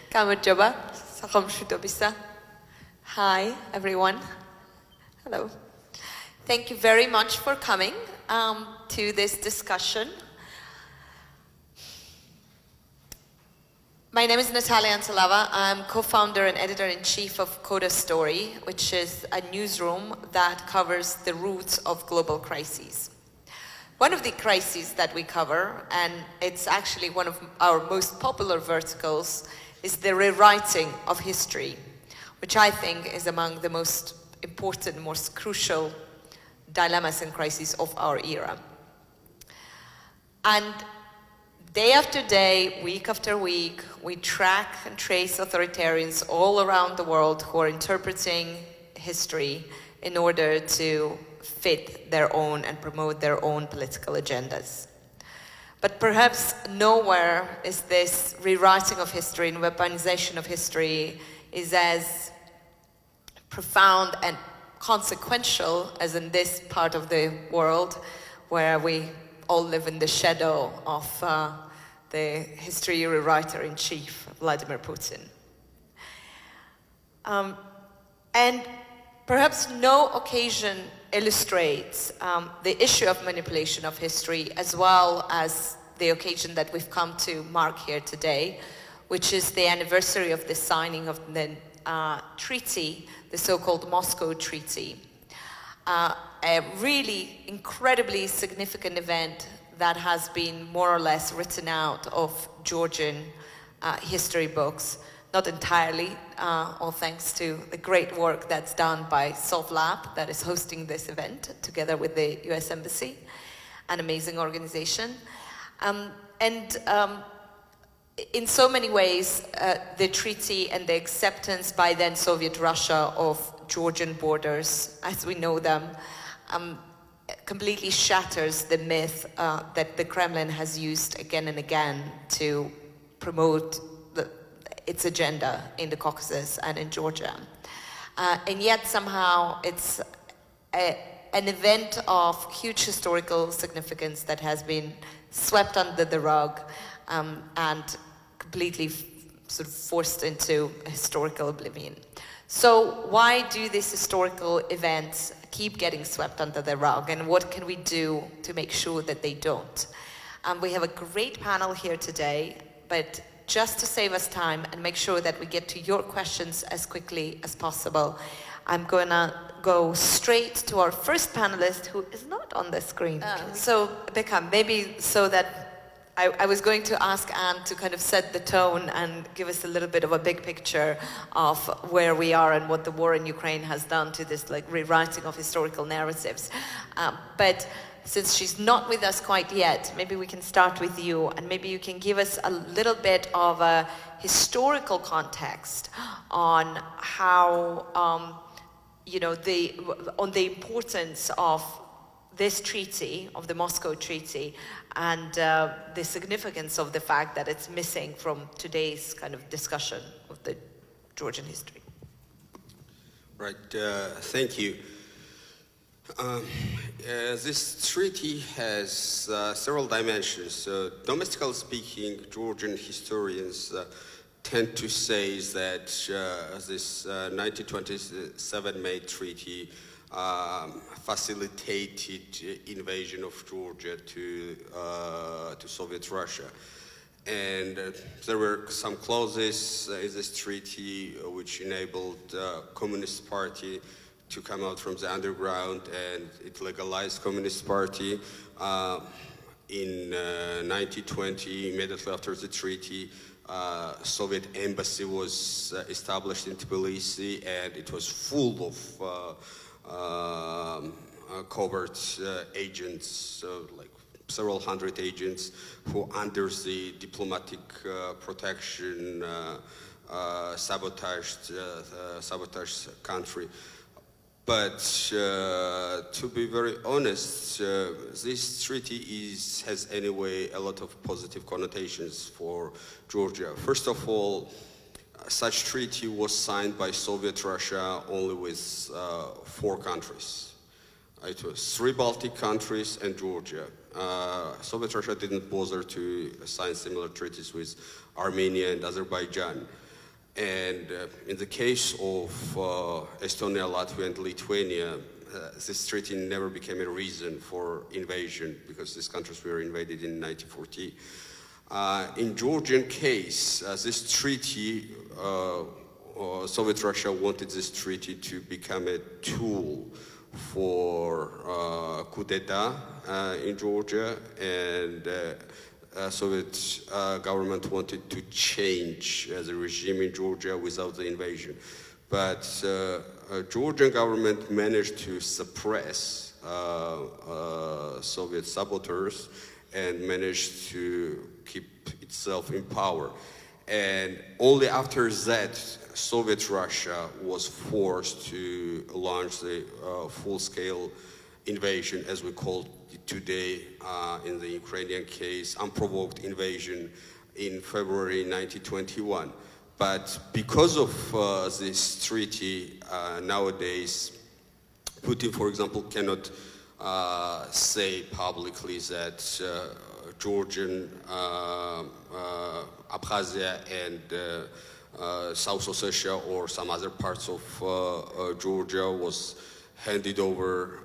Kamu coba? Salam sudah bisa. Hi, everyone. Hello. Thank you very much for coming to this discussion. My name is Natalia Antalava. I'm co-founder and editor-in-chief of Coda Story, which is a newsroom that covers the roots of global crises. One of the crises that we cover, and it's actually one of our most popular verticals, is the rewriting of history, which I think is among the most important, most crucial dilemmas and crises of our era. And day after day, week after week, we track and trace authoritarians all around the world who are interpreting history in order to fit their own and promote their own political agendas. But perhaps nowhere is this rewriting of history and weaponization of history is as profound and consequential as in this part of the world where we all live in the shadow of the history rewriter-in-chief, Vladimir Putin. And perhaps no occasion illustrates the issue of manipulation of history as well as the occasion that we've come to mark here today, which is the anniversary of the signing of the treaty, the so-called Moscow Treaty. A really incredibly significant event that has been more or less written out of Georgian history books. Not entirely, all thanks to the great work that's done by Sovlab that is hosting this event together with the US Embassy, an amazing organization. In so many ways, the treaty and the acceptance by then Soviet Russia of Georgian borders, as we know them, completely shatters the myth that the Kremlin has used again and again to promote its agenda in the Caucasus and in Georgia. And yet somehow it's an event of huge historical significance that has been swept under the rug and completely sort of forced into historical oblivion. So why do these historical events keep getting swept under the rug, and what can we do to make sure that they don't? We have a great panel here today, but just to save us time and make sure that we get to your questions as quickly as possible, I'm going to go straight to our first panelist, who is not on the screen. So, Becca, maybe so that I was going to ask Anne to kind of set the tone and give us a little bit of a big picture of where we are and what the war in Ukraine has done to this like rewriting of historical narratives. But since she's not with us quite yet, maybe we can start with you, and maybe you can give us a little bit of a historical context on how, on the importance of this treaty, of the Moscow Treaty, and the significance of the fact that it's missing from today's kind of discussion of the Georgian history. Right, thank you. This treaty has several dimensions. Domestically speaking, Georgian historians tend to say that this 1927 May Treaty facilitated invasion of Georgia to Soviet Russia. And there were some clauses in this treaty which enabled Communist Party to come out from the underground, and it legalized Communist Party. In 1920, immediately after the treaty, Soviet embassy was established in Tbilisi, and it was full of covert agents, so like several hundred agents who, under the diplomatic protection, sabotaged country. But to be very honest, this treaty has anyway a lot of positive connotations for Georgia. First of all, such treaty was signed by Soviet Russia only with 4 countries. It was 3 Baltic countries and Georgia. Soviet Russia didn't bother to sign similar treaties with Armenia and Azerbaijan. And in the case of Estonia, Latvia, and Lithuania, this treaty never became a reason for invasion because these countries were invaded in 1940. In Georgian case, this treaty, Soviet Russia wanted this treaty to become a tool for coup d'etat in Georgia, and Soviet government wanted to change the regime in Georgia without the invasion. But Georgian government managed to suppress Soviet saboteurs and managed to keep itself in power. And only after that, Soviet Russia was forced to launch the full-scale invasion, as we call it today in the Ukrainian case, unprovoked invasion in February 1921. But because of this treaty, nowadays, Putin, for example, cannot say publicly that Georgian, Abkhazia, and South Ossetia or some other parts of Georgia was handed over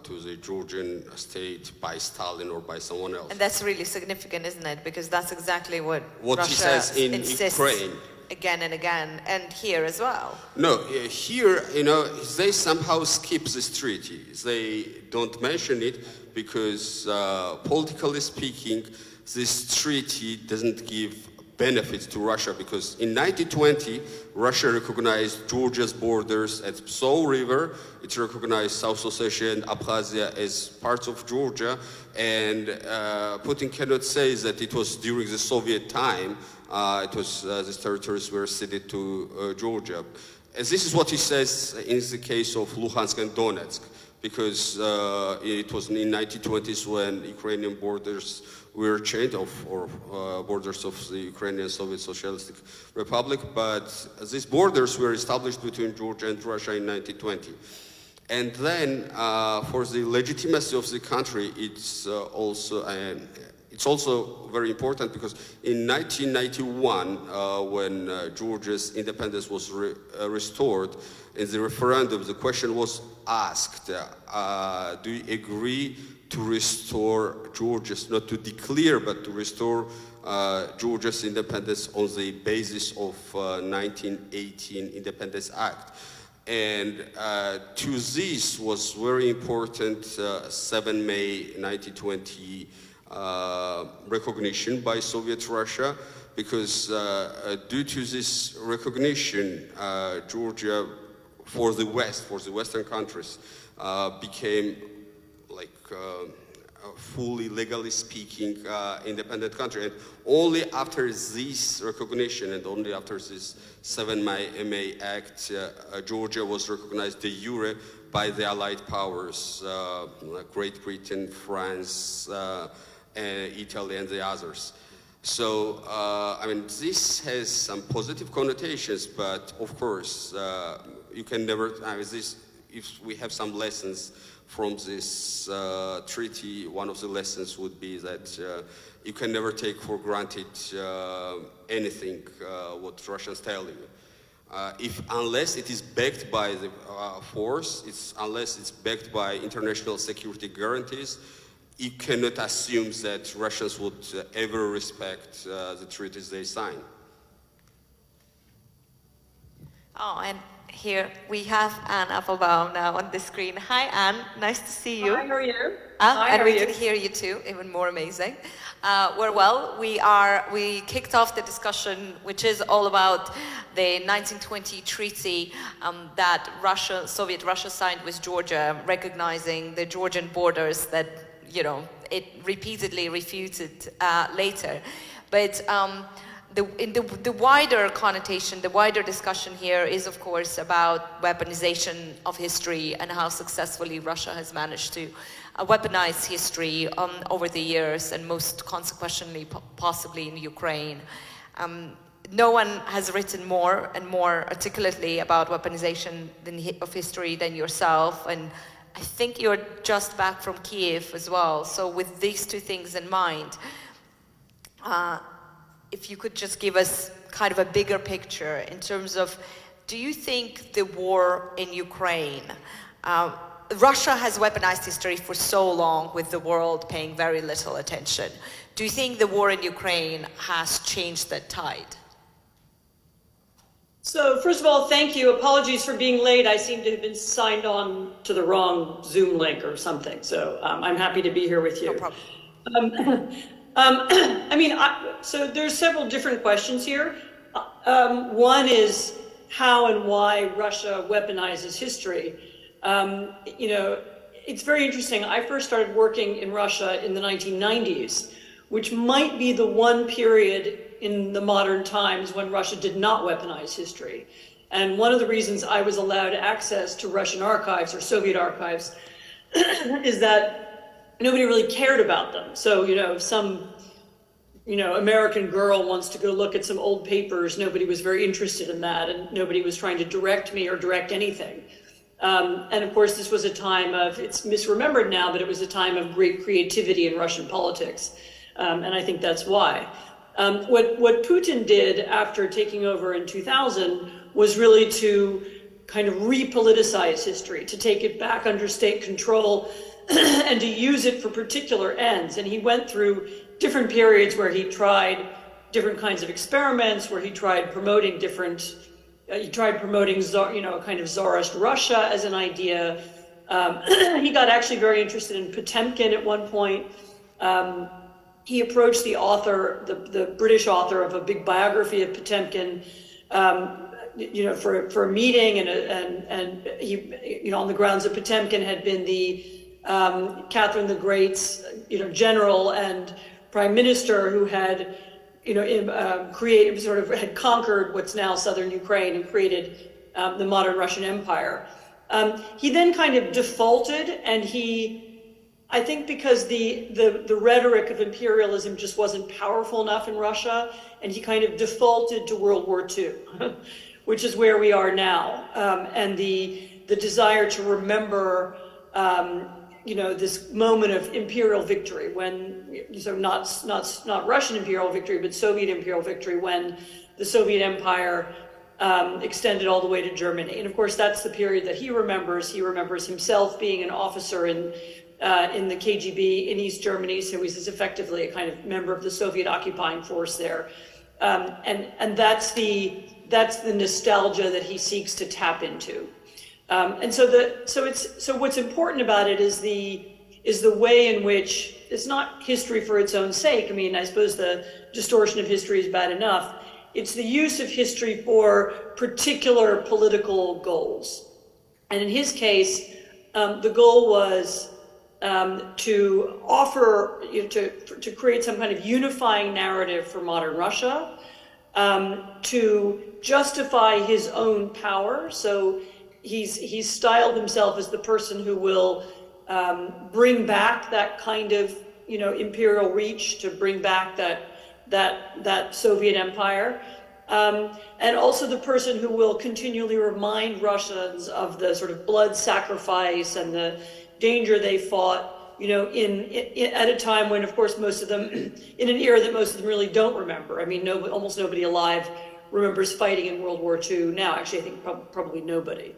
to the Georgian state by Stalin or by someone else. And that's really significant, isn't it? Because that's exactly what Russia he says in insists Ukraine. Again and again, and here as well. No, here, you know, they somehow skip this treaty. They don't mention it because, politically speaking, this treaty doesn't give benefits to Russia, because in 1920, Russia recognized Georgia's borders at Psov River. It recognized South Ossetia and Abkhazia as parts of Georgia, and Putin cannot say that it was during the Soviet time. These territories were ceded to Georgia. And this is what he says in the case of Luhansk and Donetsk, because it was in 1920s when Ukrainian borders were changed, or borders of the Ukrainian Soviet Socialistic Republic, but these borders were established between Georgia and Russia in 1920. And then, for the legitimacy of the country, it's also very important because in 1991, when Georgia's independence was restored, in the referendum, the question was asked, do you agree to restore Georgia's, not to declare, but to restore Georgia's independence on the basis of 1918 Independence Act? And to this was very important 7 May 1920 recognition by Soviet Russia, because due to this recognition, Georgia, for the West, for the Western countries, became like fully, legally speaking, independent country. And only after this recognition and only after this 7 May Act, Georgia was recognized de jure by the Allied powers, like Great Britain, France, Italy, and the others. So, I mean, this has some positive connotations, but of course, you can never, if we have some lessons from this treaty, one of the lessons would be that you can never take for granted anything what Russians tell you. Unless it is backed by the force, unless it's backed by international security guarantees, you cannot assume that Russians would ever respect the treaties they sign. Oh, and here we have Anne Applebaum now on the screen. Hi, Anne. Nice to see you. Hi, how are you? And we can hear you too, even more amazing. We kicked off the discussion, which is all about the 1920 treaty that Soviet Russia signed with Georgia, recognizing the Georgian borders that, you know, it repeatedly refuted later. But the wider connotation, the wider discussion here is, of course, about weaponization of history and how successfully Russia has managed to weaponize history over the years, and most consequentially, possibly in Ukraine. No one has written more and more articulately about weaponization of history than yourself, and I think you're just back from Kiev as well. So with these two things in mind, if you could just give us kind of a bigger picture in terms of, do you think the war in Ukraine, Russia has weaponized history for so long with the world paying very little attention. Do you think the war in Ukraine has changed that tide? So first of all, thank you. Apologies for being late. I seem to have been signed on to the wrong Zoom link or something. So I'm happy to be here with you. No problem. So there's several different questions here. One is how and why Russia weaponizes history. It's very interesting. I first started working in Russia in the 1990s, which might be the one period in the modern times when Russia did not weaponize history. And one of the reasons I was allowed access to Russian archives or Soviet archives is that nobody really cared about them. So, if some, American girl wants to go look at some old papers, nobody was very interested in that, and nobody was trying to direct me or direct anything. And of course, this was a time of, it's misremembered now, but it was a time of great creativity in Russian politics. And I think that's why. What Putin did after taking over in 2000 was really to kind of repoliticize history, to take it back under state control and to use it for particular ends. And he went through different periods where he tried different kinds of experiments, where he tried promoting different, a kind of Tsarist Russia as an idea. He got actually very interested in Potemkin at one point. He approached the author, the British author of a big biography of Potemkin, for a meeting, and he, on the grounds that Potemkin had been the Catherine the Great's, general and prime minister who had, had conquered what's now southern Ukraine and created the modern Russian Empire. He then kind of defaulted, and I think because the rhetoric of imperialism just wasn't powerful enough in Russia, and he kind of defaulted to World War II, which is where we are now, and the desire to remember, this moment of imperial victory when, so not Russian imperial victory, but Soviet imperial victory when the Soviet Empire extended all the way to Germany. And of course, that's the period that he remembers. He remembers himself being an officer in the KGB in East Germany, so he's effectively a kind of member of the Soviet occupying force there, and that's the nostalgia that he seeks to tap into, and so what's important about it is the way in which it's not history for its own sake. I mean, I suppose the distortion of history is bad enough. It's the use of history for particular political goals, and in his case, the goal was to offer, to create some kind of unifying narrative for modern Russia, to justify his own power. So he's styled himself as the person who will bring back that kind of, imperial reach, to bring back that Soviet empire. And also the person who will continually remind Russians of the sort of blood sacrifice and the danger they fought, at a time when, of course, most of them, in an era that most of them really don't remember. I mean, almost nobody alive remembers fighting in World War II now. Actually, I think probably nobody.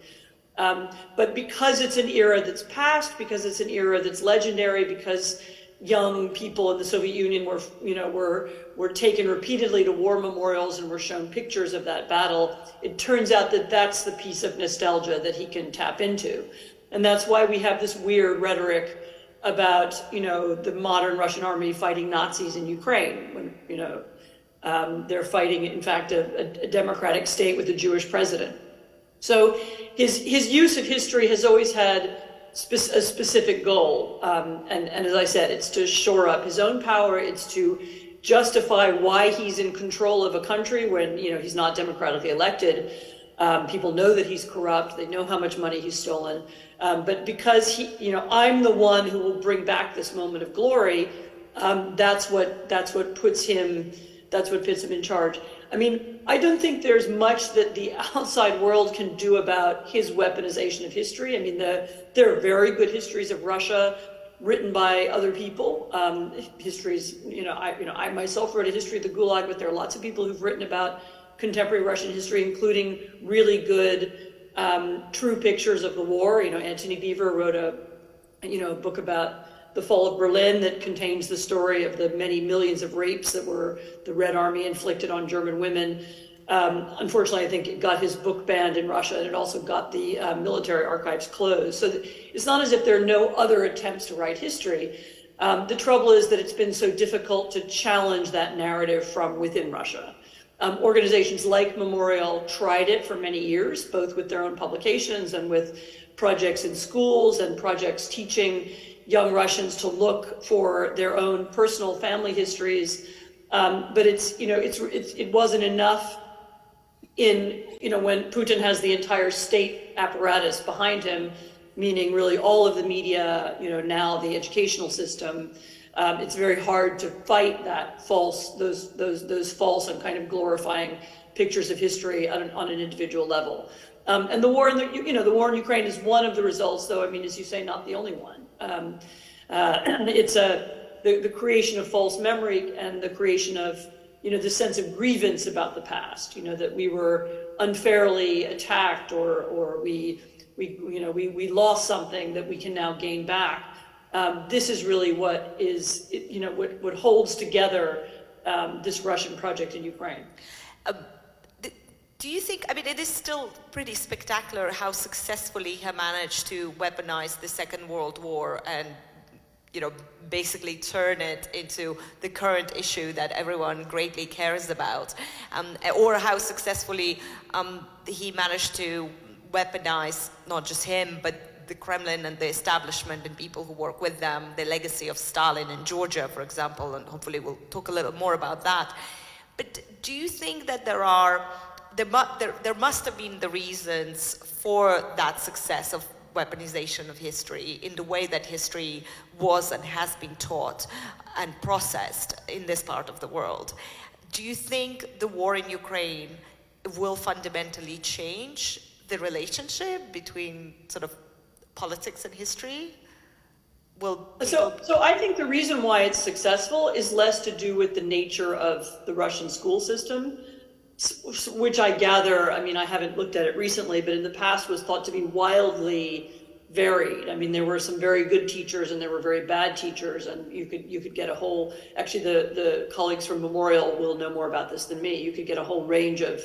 But because it's an era that's past, because it's an era that's legendary, because young people in the Soviet Union were taken repeatedly to war memorials and were shown pictures of that battle, it turns out that that's the piece of nostalgia that he can tap into. And that's why we have this weird rhetoric about, the modern Russian army fighting Nazis in Ukraine, when, they're fighting, in fact, a democratic state with a Jewish president. So his use of history has always had a specific goal. And as I said, it's to shore up his own power. It's to justify why he's in control of a country when, he's not democratically elected. People know that he's corrupt. They know how much money he's stolen. But because I'm the one who will bring back this moment of glory, that's what puts him in charge. I mean, I don't think there's much that the outside world can do about his weaponization of history. I mean, there are very good histories of Russia written by other people. Histories, I myself wrote a history of the Gulag, but there are lots of people who've written about contemporary Russian history, including really good true pictures of the war. Antony Beevor wrote a book about the fall of Berlin that contains the story of the many millions of rapes that were the Red Army inflicted on German women. Unfortunately, I think it got his book banned in Russia, and it also got the military archives closed. So it's not as if there are no other attempts to write history. The trouble is that it's been so difficult to challenge that narrative from within Russia. Organizations like Memorial tried it for many years, both with their own publications and with projects in schools and projects teaching young Russians to look for their own personal family histories. But it wasn't enough when Putin has the entire state apparatus behind him, meaning really all of the media, now the educational system. It's very hard to fight that those false and kind of glorifying pictures of history on an individual level. And the war the war in Ukraine is one of the results, though. I mean, as you say, not the only one. It's the creation of false memory and the creation of the sense of grievance about the past. That we were unfairly attacked or we lost something that we can now gain back. This is really what is, what holds together this Russian project in Ukraine. Do you think, it is still pretty spectacular how successfully he managed to weaponize the Second World War and, basically turn it into the current issue that everyone greatly cares about, or how successfully he managed to weaponize not just him, but the Kremlin and the establishment and people who work with them, the legacy of Stalin in Georgia, for example, and hopefully we'll talk a little more about that. But do you think that there must have been the reasons for that success of weaponization of history in the way that history was and has been taught and processed in this part of the world? Do you think the war in Ukraine will fundamentally change the relationship between sort of politics and history? So I think the reason why it's successful is less to do with the nature of the Russian school system, which I gather, I haven't looked at it recently, but in the past was thought to be wildly varied. There were some very good teachers and there were very bad teachers, and you could get a whole, actually the colleagues from Memorial will know more about this than me. You could get a whole range of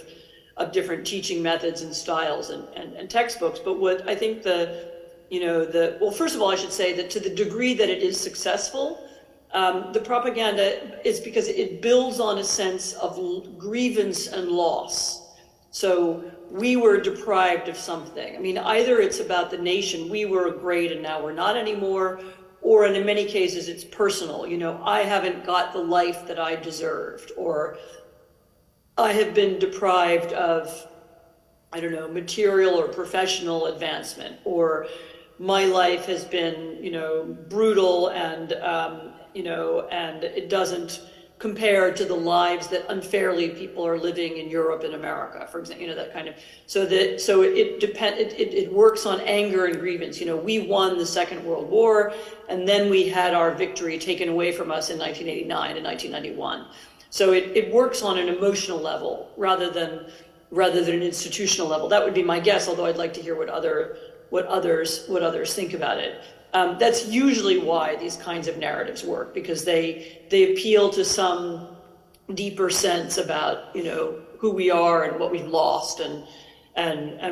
different teaching methods and styles and textbooks. But what I think well, first of all, I should say that to the degree that it is successful, the propaganda is because it builds on a sense of grievance and loss. So we were deprived of something. Either it's about the nation, we were great and now we're not anymore, or in many cases it's personal. I haven't got the life that I deserved, or I have been deprived of, material or professional advancement, or my life has been, brutal and, and it doesn't compare to the lives that unfairly people are living in Europe and America, for example, that kind of, so it works on anger and grievance. We won the Second World War, and then we had our victory taken away from us in 1989 and 1991. So it works on an emotional level rather than an institutional level. That would be my guess, although I'd like to hear what others think about it. That's usually why these kinds of narratives work, because they appeal to some deeper sense about who we are and what we've lost and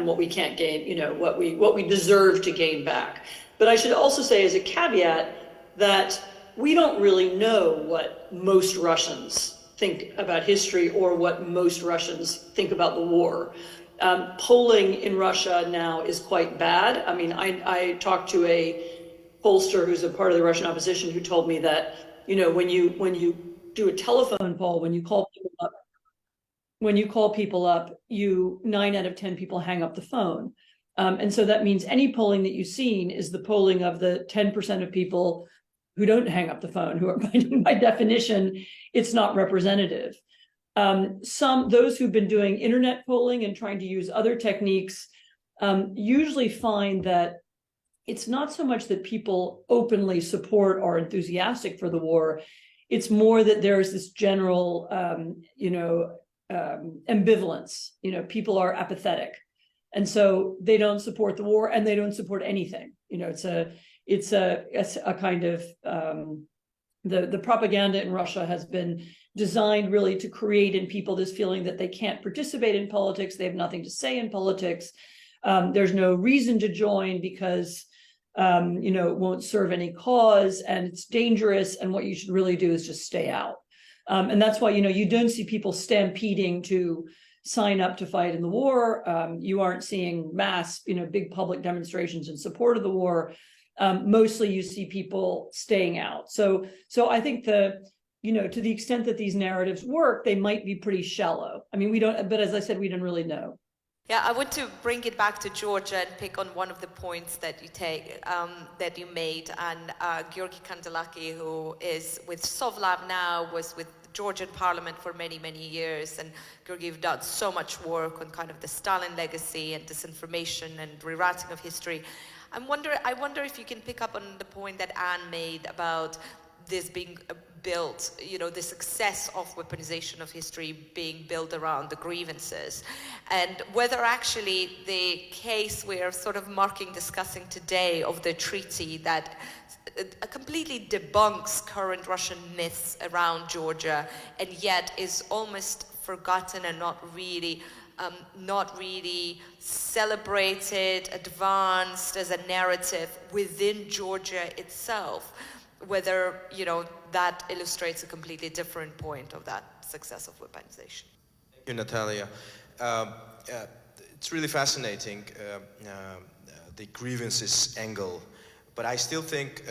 what we can't gain, what we deserve to gain back. But I should also say as a caveat that we don't really know what most Russians think about history or what most Russians think about the war. Polling in Russia now is quite bad. I talked to a pollster who's a part of the Russian opposition who told me that, when you do a telephone poll, when you call people up, 9 out of 10 people hang up the phone. And so that means any polling that you've seen is the polling of the 10% of people who don't hang up the phone, who are, by definition, it's not representative. Those who've been doing internet polling and trying to use other techniques usually find that it's not so much that people openly support or enthusiastic for the war. It's more that there's this general, ambivalence. You know, people are apathetic, and so they don't support the war and they don't support anything. You know, it's a kind of the propaganda in Russia has been designed really to create in people this feeling that they can't participate in politics, they have nothing to say in politics, there's no reason to join because you know, it won't serve any cause and it's dangerous, and what you should really do is just stay out. And that's why, you know, you don't see people stampeding to sign up to fight in the war. You aren't seeing mass, you know, big public demonstrations in support of the war. Mostly you see people staying out. So I think you know, to the extent that these narratives work, they might be pretty shallow. I mean, we don't, but as I said, we don't really know. Yeah, I want to bring it back to Georgia and pick on one of the points that you made. And Georgi Kandelaki, who is with Sovlab now, was with the Georgian parliament for many, many years. And Georgi, you've done so much work on kind of the Stalin legacy and disinformation and rewriting of history. I wonder if you can pick up on the point that Anne made about this being built, you know, the success of weaponization of history being built around the grievances, and whether actually the case we're sort of discussing today of the treaty that completely debunks current Russian myths around Georgia and yet is almost forgotten and not really celebrated, advanced as a narrative within Georgia itself, whether, you know, that illustrates a completely different point of that success of weaponization. Thank you, Natalia. It's really fascinating, the grievances angle, but I still think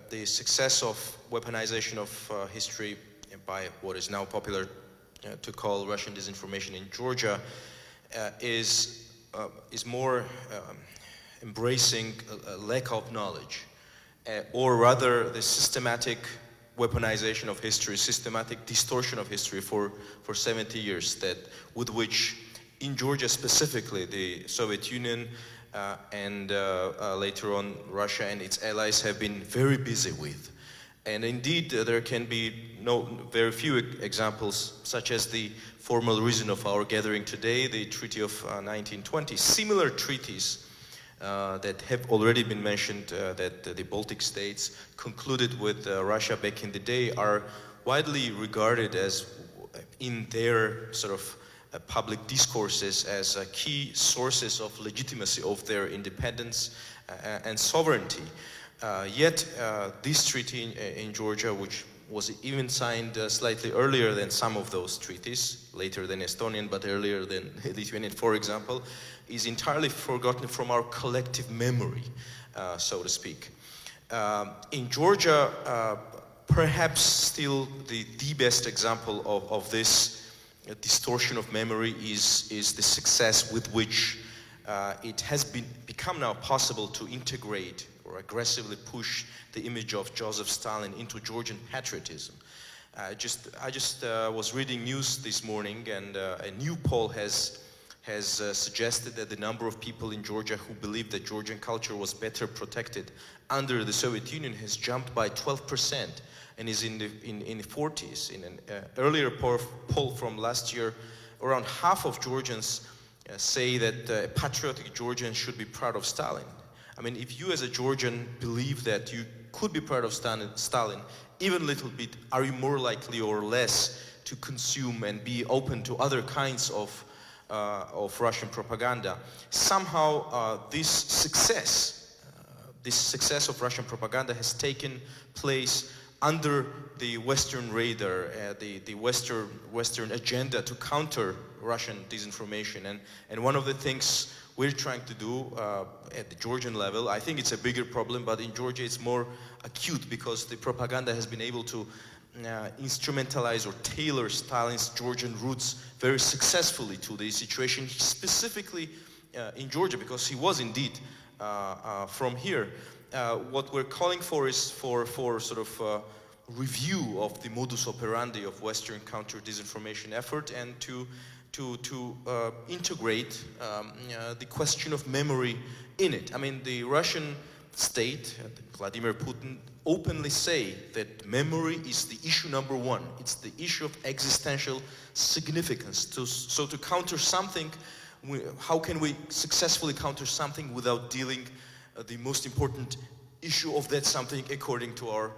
the success of weaponization of history by what is now popular to call Russian disinformation in Georgia is more embracing a lack of knowledge, or rather the systematic weaponization of history, systematic distortion of history for 70 years, with which in Georgia specifically the Soviet Union and later on Russia and its allies have been very busy with. And indeed there can be very few examples, such as the formal reason of our gathering today, the Treaty of 1920. Similar treaties that have already been mentioned, that the Baltic states concluded with Russia back in the day, are widely regarded as, in their sort of public discourses, as key sources of legitimacy of their independence and sovereignty. Yet this treaty in Georgia, which was even signed slightly earlier than some of those treaties, later than Estonian, but earlier than Lithuanian, for example, is entirely forgotten from our collective memory, so to speak. In Georgia, perhaps still the best example of this distortion of memory is the success with which it has become now possible to integrate or aggressively push the image of Joseph Stalin into Georgian patriotism. I just was reading news this morning, and a new poll has suggested that the number of people in Georgia who believe that Georgian culture was better protected under the Soviet Union has jumped by 12% and is in the 40s. In an earlier poll from last year, around half of Georgians say that a patriotic Georgian should be proud of Stalin. I mean, if you as a Georgian believe that you could be proud of Stalin, even a little bit, are you more likely or less to consume and be open to other kinds of Russian propaganda? Somehow this success of Russian propaganda has taken place under the Western radar, the Western agenda to counter Russian disinformation. And one of the things we're trying to do at the Georgian level, I think it's a bigger problem, but in Georgia it's more acute because the propaganda has been able to instrumentalize or tailor Stalin's Georgian roots very successfully to the situation, specifically in Georgia, because he was indeed from here. What we're calling for is for sort of review of the modus operandi of Western counter-disinformation effort, and to integrate the question of memory in it. I mean, the Russian state, Vladimir Putin, openly say that memory is the issue number one. It's the issue of existential significance. So to counter something, how can we successfully counter something without dealing the most important issue of that something according to our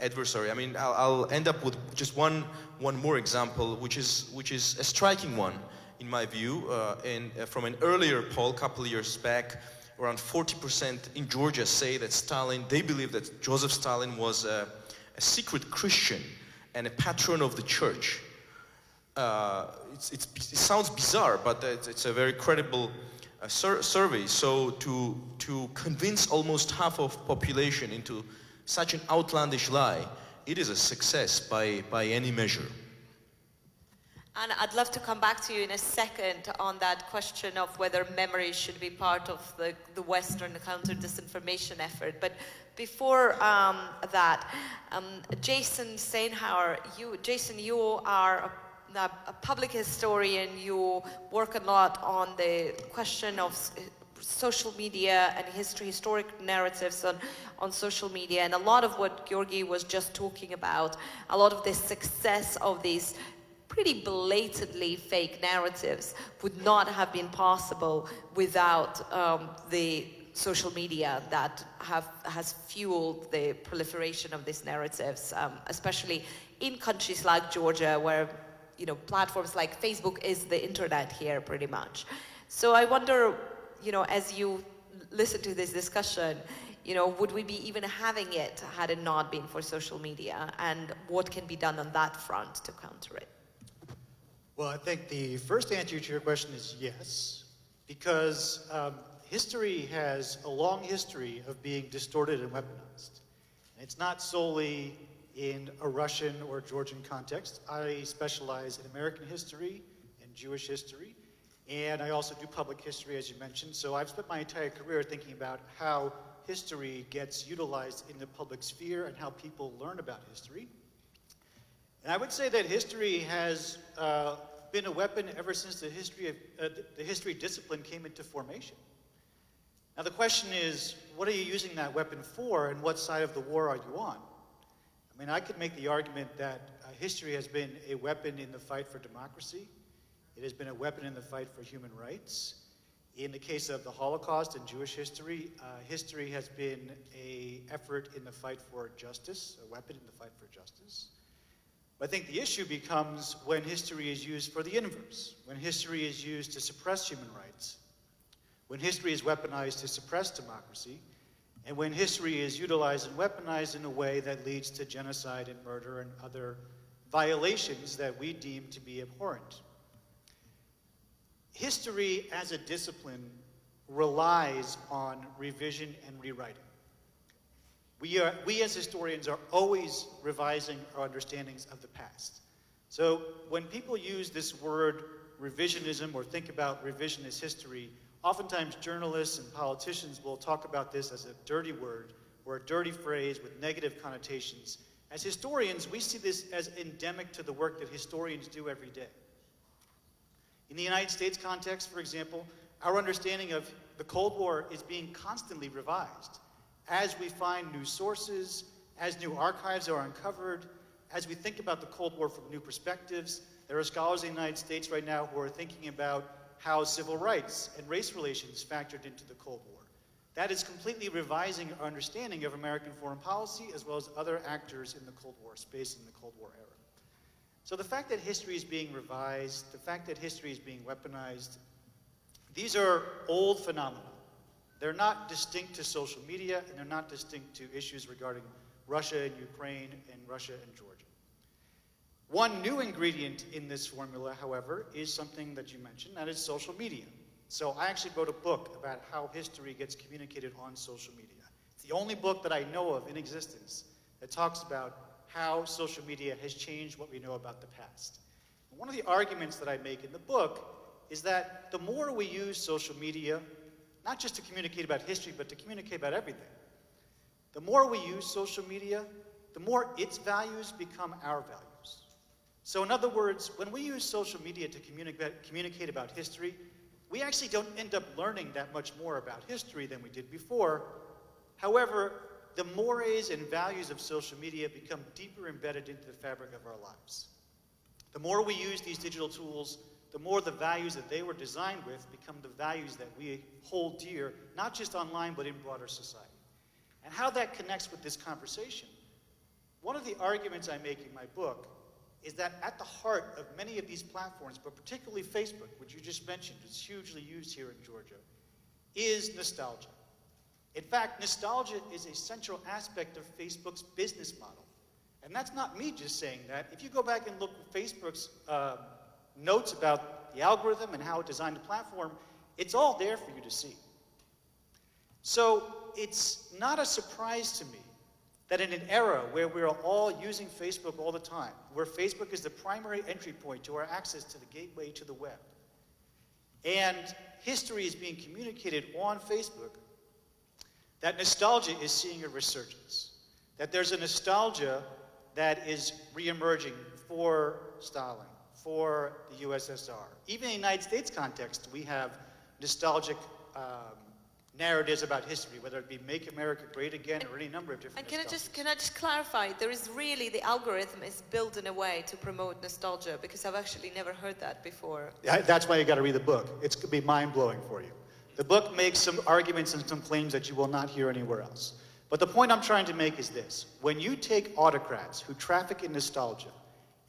adversary? I mean, I'll end up with just one more example, which is a striking one in my view. From an earlier poll, a couple of years back, around 40% in Georgia say that they believe that Joseph Stalin was a secret Christian and a patron of the church. It sounds bizarre, but it's a very credible survey. So to convince almost half of population into such an outlandish lie, it is a success by any measure. And I'd love to come back to you in a second on that question of whether memory should be part of the Western counter-disinformation effort. But before that, Jason Steinhauer, you are a public historian. You work a lot on the question of social media and historic narratives on social media. And a lot of what Georgi was just talking about, a lot of the success of these pretty blatantly fake narratives would not have been possible without the social media that has fueled the proliferation of these narratives, especially in countries like Georgia, where platforms like Facebook is the internet here pretty much. So I wonder, as you listen to this discussion, would we be even having it had it not been for social media, and what can be done on that front to counter it? Well, I think the first answer to your question is yes, because history has a long history of being distorted and weaponized. And it's not solely in a Russian or Georgian context. I specialize in American history and Jewish history, and I also do public history, as you mentioned. So I've spent my entire career thinking about how history gets utilized in the public sphere and how people learn about history. And I would say that history has been a weapon ever since the history discipline came into formation. Now the question is, what are you using that weapon for, and what side of the war are you on? I mean, I could make the argument that history has been a weapon in the fight for democracy. It has been a weapon in the fight for human rights. In the case of the Holocaust and Jewish history, history has been an effort in the fight for justice, a weapon in the fight for justice. But I think the issue becomes when history is used for the inverse, when history is used to suppress human rights, when history is weaponized to suppress democracy, and when history is utilized and weaponized in a way that leads to genocide and murder and other violations that we deem to be abhorrent. History as a discipline relies on revision and rewriting. We as historians are always revising our understandings of the past. So when people use this word revisionism or think about revisionist history, oftentimes journalists and politicians will talk about this as a dirty word or a dirty phrase with negative connotations. As historians, we see this as endemic to the work that historians do every day. In the United States context, for example, our understanding of the Cold War is being constantly revised. As we find new sources, as new archives are uncovered, as we think about the Cold War from new perspectives, there are scholars in the United States right now who are thinking about how civil rights and race relations factored into the Cold War. That is completely revising our understanding of American foreign policy as well as other actors in the Cold War space in the Cold War era. So the fact that history is being revised, the fact that history is being weaponized, these are old phenomena. They're not distinct to social media, and they're not distinct to issues regarding Russia and Ukraine and Russia and Georgia. One new ingredient in this formula, however, is something that you mentioned, that is social media. So I actually wrote a book about how history gets communicated on social media. It's the only book that I know of in existence that talks about how social media has changed what we know about the past. And one of the arguments that I make in the book is that the more we use social media, not just to communicate about history, but to communicate about everything, the more we use social media, the more its values become our values. So in other words, when we use social media to communicate about history, we actually don't end up learning that much more about history than we did before. However, the mores and values of social media become deeper embedded into the fabric of our lives. The more we use these digital tools, the more the values that they were designed with become the values that we hold dear, not just online, but in broader society. And how that connects with this conversation, one of the arguments I make in my book is that at the heart of many of these platforms, but particularly Facebook, which you just mentioned, is hugely used here in Georgia, is nostalgia. In fact, nostalgia is a central aspect of Facebook's business model. And that's not me just saying that. If you go back and look at Facebook's notes about the algorithm and how it designed the platform, it's all there for you to see. So it's not a surprise to me that in an era where we're all using Facebook all the time, where Facebook is the primary entry point to our access to the gateway to the web, and history is being communicated on Facebook, that nostalgia is seeing a resurgence. That there's a nostalgia that is reemerging for Stalin, for the USSR. Even in the United States context, we have nostalgic narratives about history, whether it be Make America Great Again or any number of different. And can I just clarify? There is really, the algorithm is built in a way to promote nostalgia, because I've actually never heard that before. That's why you got to read the book. It's going to be mind-blowing for you. The book makes some arguments and some claims that you will not hear anywhere else. But the point I'm trying to make is this. When you take autocrats who traffic in nostalgia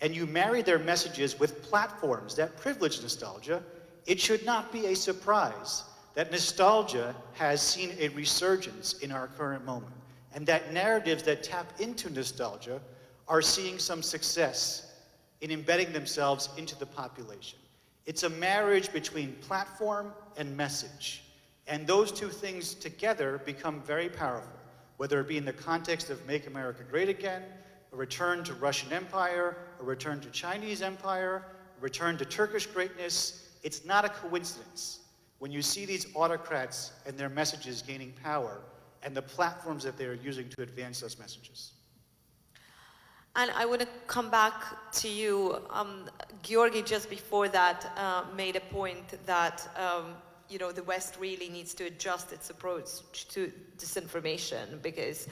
and you marry their messages with platforms that privilege nostalgia, it should not be a surprise that nostalgia has seen a resurgence in our current moment, and that narratives that tap into nostalgia are seeing some success in embedding themselves into the population. It's a marriage between platform and message, and those two things together become very powerful, whether it be in the context of Make America Great Again, a return to Russian Empire, a return to Chinese Empire, a return to Turkish greatness. It's not a coincidence when you see these autocrats and their messages gaining power and the platforms that they are using to advance those messages. And I want to come back to you. Georgi, just before that, made a point that the West really needs to adjust its approach to disinformation, because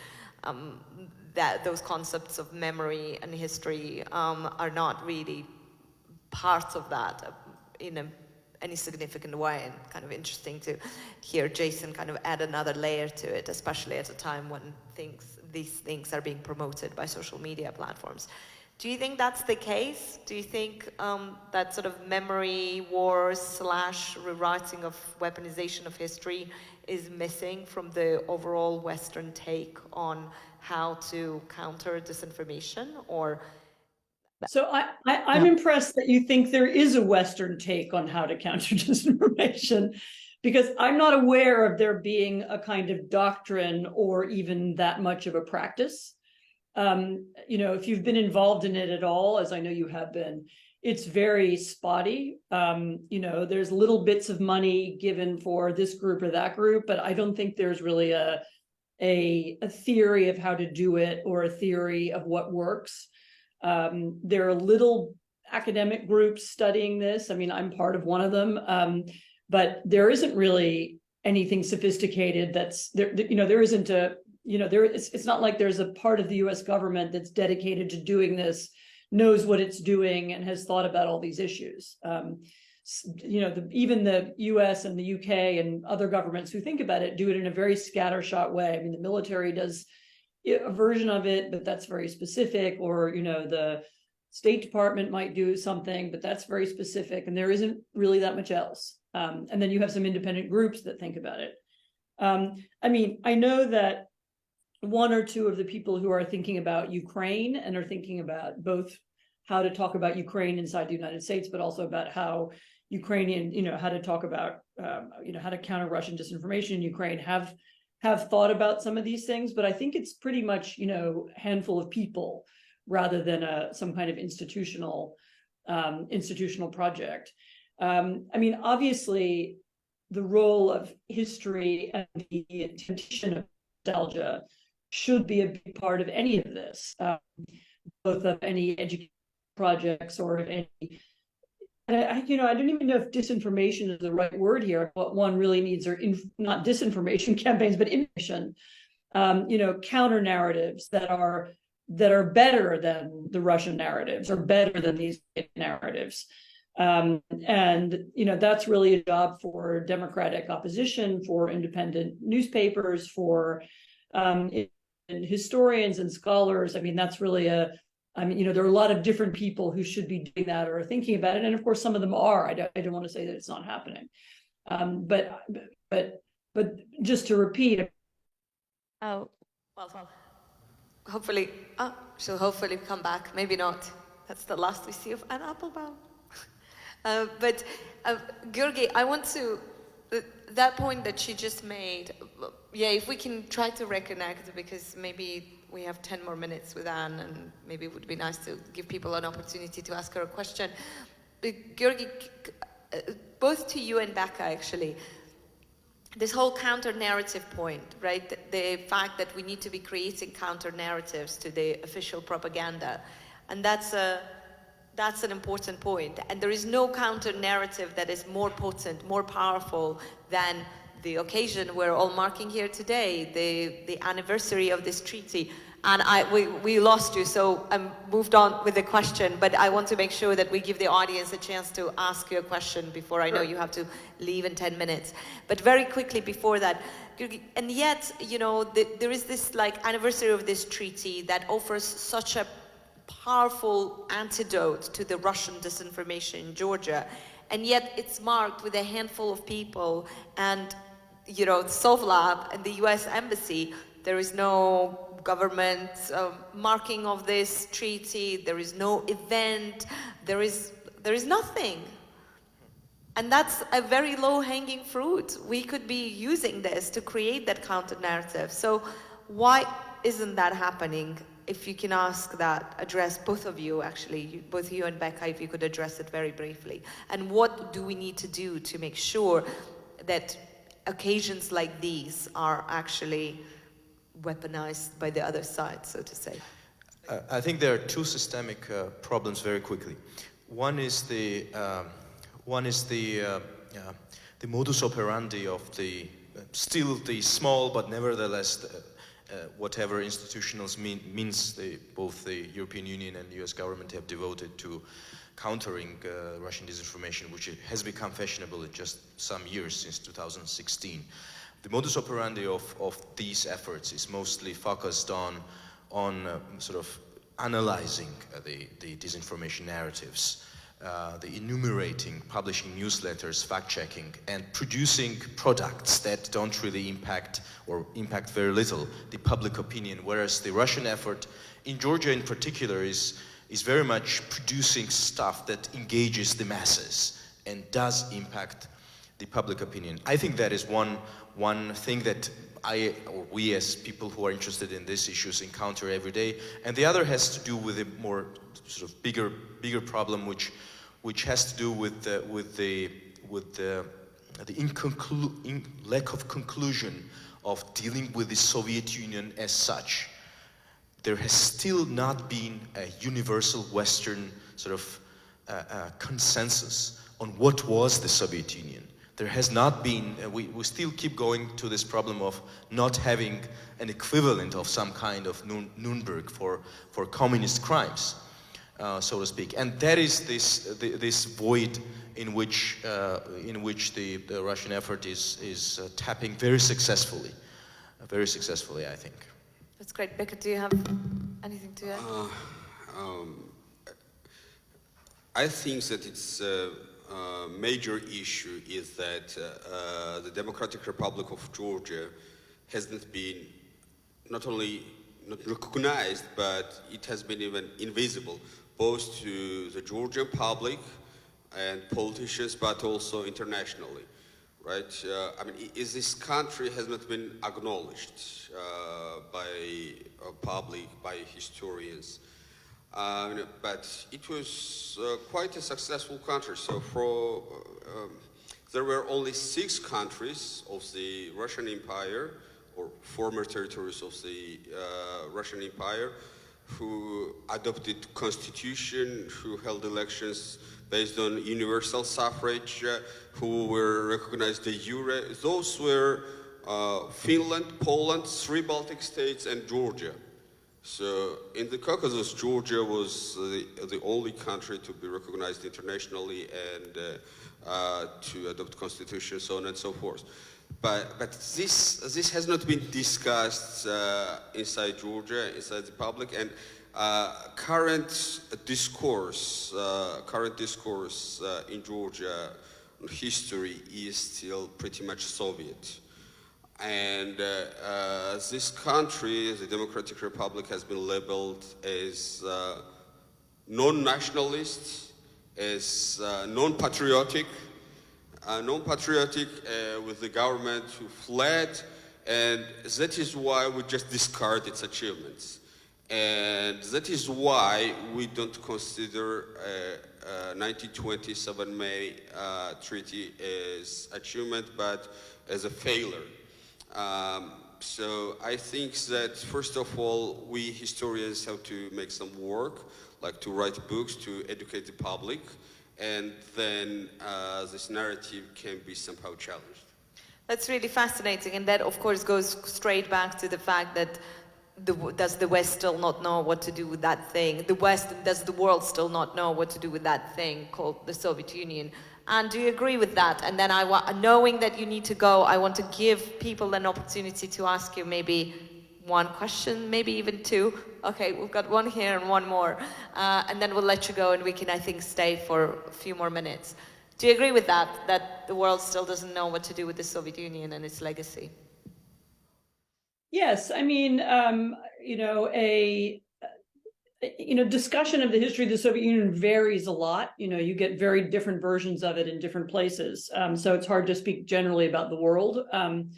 that those concepts of memory and history are not really part of that in any significant way, and kind of interesting to hear Jason kind of add another layer to it, especially at a time when these things are being promoted by social media platforms. Do you think that's the case? Do you think that sort of memory wars / rewriting of weaponization of history is missing from the overall Western take on how to counter disinformation? Or So I'm impressed that you think there is a Western take on how to counter disinformation, because I'm not aware of there being a kind of doctrine or even that much of a practice. If you've been involved in it at all, as I know you have been, it's very spotty. There's little bits of money given for this group or that group, but I don't think there's really a theory of how to do it or a theory of what works. There are little academic groups studying this. I mean, I'm part of one of them, but there isn't really anything sophisticated that's there. There isn't it's not like there's a part of the US government that's dedicated to doing this, knows what it's doing, and has thought about all these issues. Even the US and the UK and other governments who think about it do it in a very scattershot way. I mean, the military does a version of it, but that's very specific, or the State Department might do something, but that's very specific, and there isn't really that much else. And then you have some independent groups that think about it. I know that one or two of the people who are thinking about Ukraine and are thinking about both how to talk about Ukraine inside the United States, but also about how Ukrainian, how to talk about, how to counter Russian disinformation in Ukraine have thought about some of these things, but I think it's pretty much, handful of people rather than some kind of institutional project. Obviously, the role of history and the intention of nostalgia should be a big part of any of this, both of any education projects or any. I don't even know if disinformation is the right word here. What one really needs are not disinformation campaigns, but information. counter narratives that are better than the Russian narratives, or better than these narratives. And that's really a job for democratic opposition, for independent newspapers, for historians and scholars. I mean, that's really there are a lot of different people who should be doing that or thinking about it, and of course, some of them are. I don't want to say that it's not happening, but just to repeat. Oh, well, hopefully, she'll hopefully come back. Maybe not. That's the last we see of Anne Applebaum. But Georgi, I want to, that point that she just made, yeah, if we can try to reconnect, because maybe we have 10 more minutes with Anne, and maybe it would be nice to give people an opportunity to ask her a question. But Georgi, both to you and Becca, actually, this whole counter-narrative point, right? The fact that we need to be creating counter-narratives to the official propaganda, and that's an important point. And there is no counter-narrative that is more potent, more powerful than the occasion we're all marking here today, the anniversary of this treaty. And we lost you, so I moved on with the question, but I want to make sure that we give the audience a chance to ask you a question before I know you have to leave in 10 minutes. But very quickly before that, and yet, there is this anniversary of this treaty that offers such a powerful antidote to the Russian disinformation in Georgia, and yet it's marked with a handful of people, and Sovlab and the US Embassy. There is no government marking of this treaty. There is no event. There is nothing. And that's a very low-hanging fruit. We could be using this to create that counter-narrative. So why isn't that happening? If you can address both of you, actually, both you and Becca, if you could address it very briefly. And what do we need to do to make sure that occasions like these are actually weaponized by the other side, so to say? I think there are two systemic problems very quickly. One is the modus operandi of still the small but nevertheless whatever institutional means both the European Union and the US government have devoted to countering Russian disinformation, which has become fashionable in just some years, since 2016. The modus operandi of these efforts is mostly focused on sort of analyzing the disinformation narratives, the enumerating, publishing newsletters, fact-checking, and producing products that don't really impact, or impact very little, the public opinion, whereas the Russian effort, in Georgia in particular, is very much producing stuff that engages the masses and does impact the public opinion. I think that is one thing that we as people who are interested in these issues encounter every day, and the other has to do with a more sort of bigger problem, which has to do with the lack of conclusion of dealing with the Soviet Union as such. There has still not been a universal Western sort of consensus on what was the Soviet Union. There has not been, we still keep going to this problem of not having an equivalent of some kind of Nuremberg for communist crimes, so to speak. And that is this void in which the Russian effort is tapping very successfully, I think. That's great. Becca, do you have anything to add? I think that it's a major issue is that the Democratic Republic of Georgia hasn't been not only not recognized, but it has been even invisible, both to the Georgian public and politicians, but also internationally, right? I mean, this country has not been acknowledged by public, by historians. But it was quite a successful country. So there were only 6 countries of the Russian Empire, or former territories of the Russian Empire, who adopted constitution, who held elections based on universal suffrage, who were recognized de jure. Those were Finland, Poland, 3 Baltic states, and Georgia. So in the Caucasus, Georgia was the only country to be recognized internationally and to adopt constitution, so on and so forth. But this has not been discussed inside Georgia, inside the public, and current discourse in Georgia history is still pretty much Soviet. And this country, the Democratic Republic, has been labeled as non-nationalist, as non-patriotic, with the government who fled, and that is why we just discard its achievements. And that is why we don't consider 1927 May Treaty as achievement, but as a failure. So I think that, first of all, we historians have to make some work, like to write books, to educate the public, and then this narrative can be somehow challenged. That's really fascinating, and that, of course, goes straight back to the fact that does the West still not know what to do with that thing? The West, does the world still not know what to do with that thing called the Soviet Union? And do you agree with that? And then knowing that you need to go, I want to give people an opportunity to ask you maybe one question, maybe even two. Okay, we've got one here and one more. And then we'll let you go, and we can, I think, stay for a few more minutes. Do you agree with that, that the world still doesn't know what to do with the Soviet Union and its legacy? Yes, I mean, discussion of the history of the Soviet Union varies a lot. You get very different versions of it in different places. So it's hard to speak generally about the world. In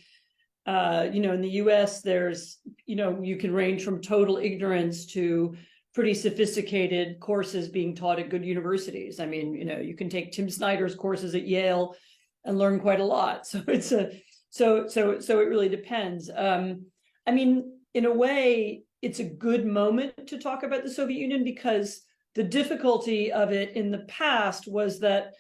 the US, there's, you can range from total ignorance to pretty sophisticated courses being taught at good universities. I mean, you can take Tim Snyder's courses at Yale and learn quite a lot. So it's so it really depends. I mean, in a way, it's a good moment to talk about the Soviet Union, because the difficulty of it in the past was that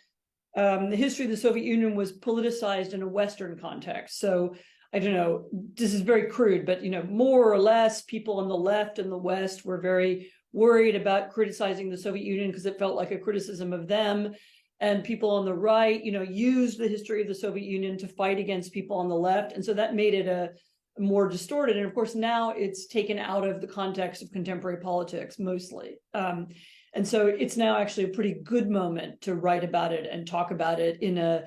the history of the Soviet Union was politicized in a Western context. So I don't know, this is very crude, but more or less people on the left and the West were very worried about criticizing the Soviet Union because it felt like a criticism of them. And people on the right, used the history of the Soviet Union to fight against people on the left. And so that made it a more distorted. And of course, now it's taken out of the context of contemporary politics mostly. And so it's now actually a pretty good moment to write about it and talk about it in a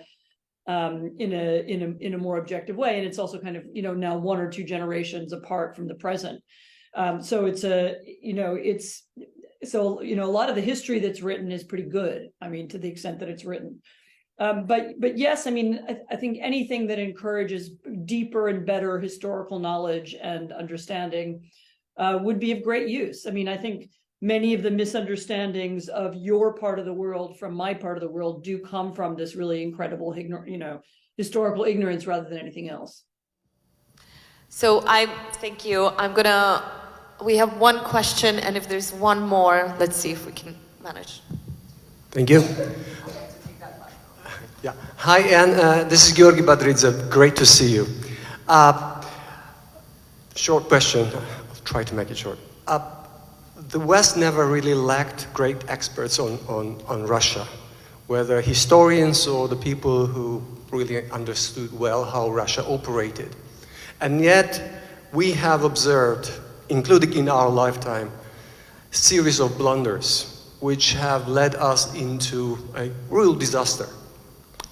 more objective way. And it's also kind of, now 1 or 2 generations apart from the present. So it's a lot of the history that's written is pretty good. I mean, to the extent that it's written. But yes, I mean, I think anything that encourages deeper and better historical knowledge and understanding would be of great use. I mean, I think many of the misunderstandings of your part of the world from my part of the world do come from this really incredible, historical ignorance rather than anything else. So thank you. We have one question, and if there's one more, let's see if we can manage. Thank you. Yeah. Hi, Anne. This is Georgi Badridze. Great to see you. Short question. I'll try to make it short. The West never really lacked great experts on Russia, whether historians or the people who really understood well how Russia operated. And yet, we have observed, including in our lifetime, a series of blunders which have led us into a real disaster.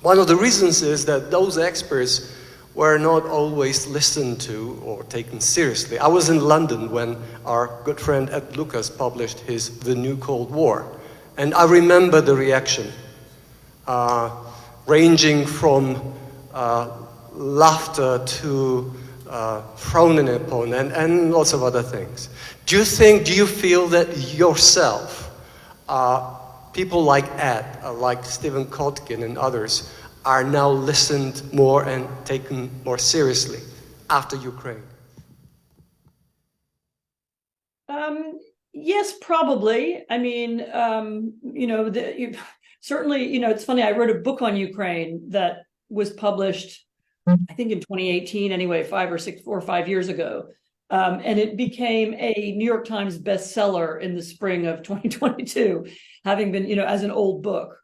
One of the reasons is that those experts were not always listened to or taken seriously. I was in London when our good friend Ed Lucas published his The New Cold War, and I remember the reaction, ranging from laughter to frowning upon and lots of other things. Do you feel that yourself, people like Ed, like Stephen Kotkin and others, are now listened more and taken more seriously after Ukraine? Yes, probably. I mean, certainly, it's funny, I wrote a book on Ukraine that was published I think in 2018 anyway, 4 or 5 years ago. And it became a New York Times bestseller in the spring of 2022, having been, as an old book.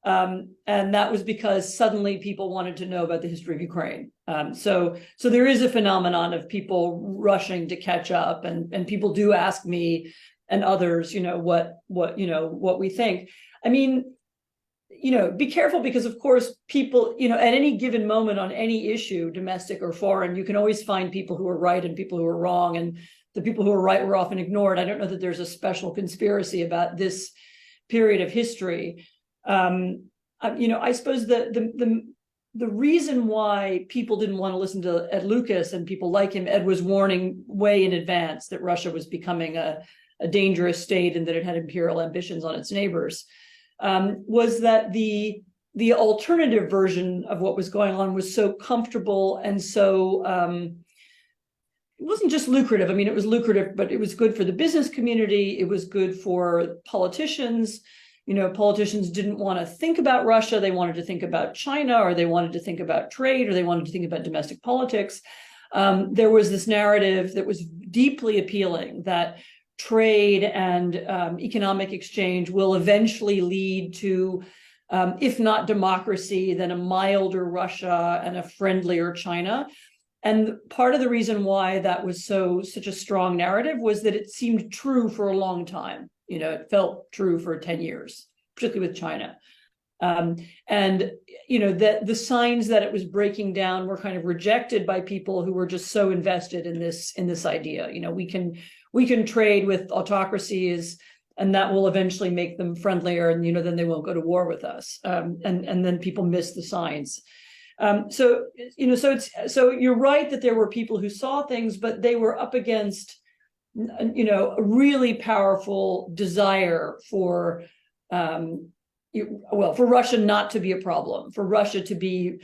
And that was because suddenly people wanted to know about the history of Ukraine. So there is a phenomenon of people rushing to catch up, and people do ask me and others, what we think. I mean, be careful, because of course people, at any given moment on any issue, domestic or foreign, you can always find people who are right and people who are wrong, and the people who are right were often ignored. I don't know that there's a special conspiracy about this period of history. I suppose the reason why people didn't want to listen to Ed Lucas and people like him, Ed was warning way in advance that Russia was becoming a dangerous state and that it had imperial ambitions on its neighbors, was that the alternative version of what was going on was so comfortable and so it wasn't just lucrative. I mean, it was lucrative, but it was good for the business community. It was good for politicians. Politicians didn't want to think about Russia. They wanted to think about China, or they wanted to think about trade, or they wanted to think about domestic politics. There was this narrative that was deeply appealing that trade and economic exchange will eventually lead to, if not democracy, then a milder Russia and a friendlier China. And part of the reason why that was such a strong narrative was that it seemed true for a long time. It felt true for 10 years, particularly with China. And that the signs that it was breaking down were kind of rejected by people who were just so invested in this idea. We can trade with autocracies, and that will eventually make them friendlier, and then they won't go to war with us. And then people miss the signs. So you're right that there were people who saw things, but they were up against a really powerful desire for Russia not to be a problem, for Russia to be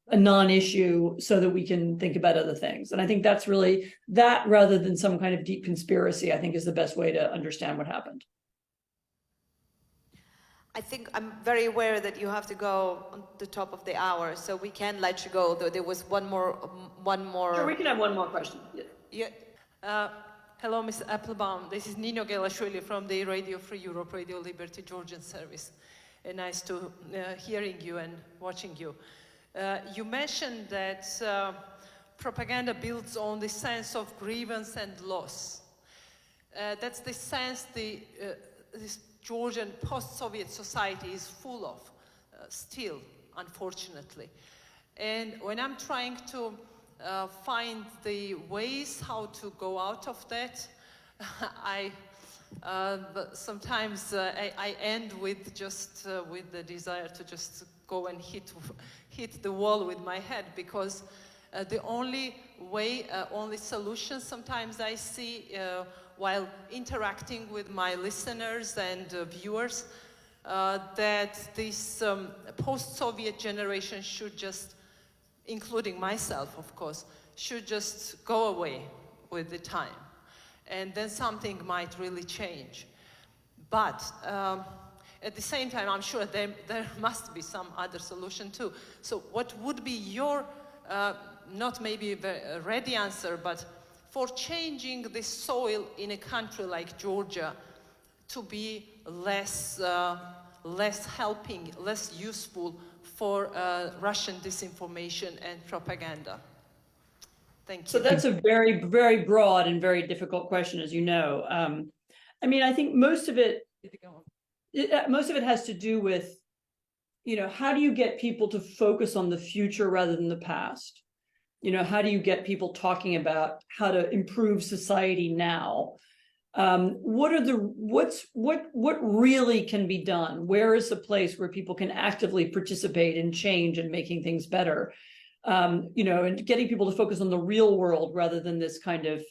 a non-issue, so that we can think about other things. And I think that's really that, rather than some kind of deep conspiracy, I think is the best way to understand what happened. I think I'm very aware that you have to go on the top of the hour, so we can let you go. Though there was one more. Sure, we can have one more question. Yeah. Hello, Ms. Applebaum. This is Nino Gelashvili from the Radio Free Europe, Radio Liberty Georgian service. Nice to hearing you and watching you. You mentioned that propaganda builds on the sense of grievance and loss. That's the sense this Georgian post-Soviet society is full of, still, unfortunately. And when I'm trying to find the ways how to go out of that, sometimes I end with just with the desire to just go and hit the wall with my head, because the only way, only solution sometimes I see while interacting with my listeners and viewers, that this post-Soviet generation should just, including myself, of course, should just go away with the time. And then something might really change. But at the same time, I'm sure there must be some other solution too. So what would be your, not maybe a ready answer, but for changing the soil in a country like Georgia to be less helping, less useful for Russian disinformation and propaganda? Thank you. So that's a very, very broad and very difficult question, as you know. I mean, I think most of it has to do with, how do you get people to focus on the future rather than the past? How do you get people talking about how to improve society now? What really can be done? Where is the place where people can actively participate in change and making things better? And getting people to focus on the real world rather than this kind of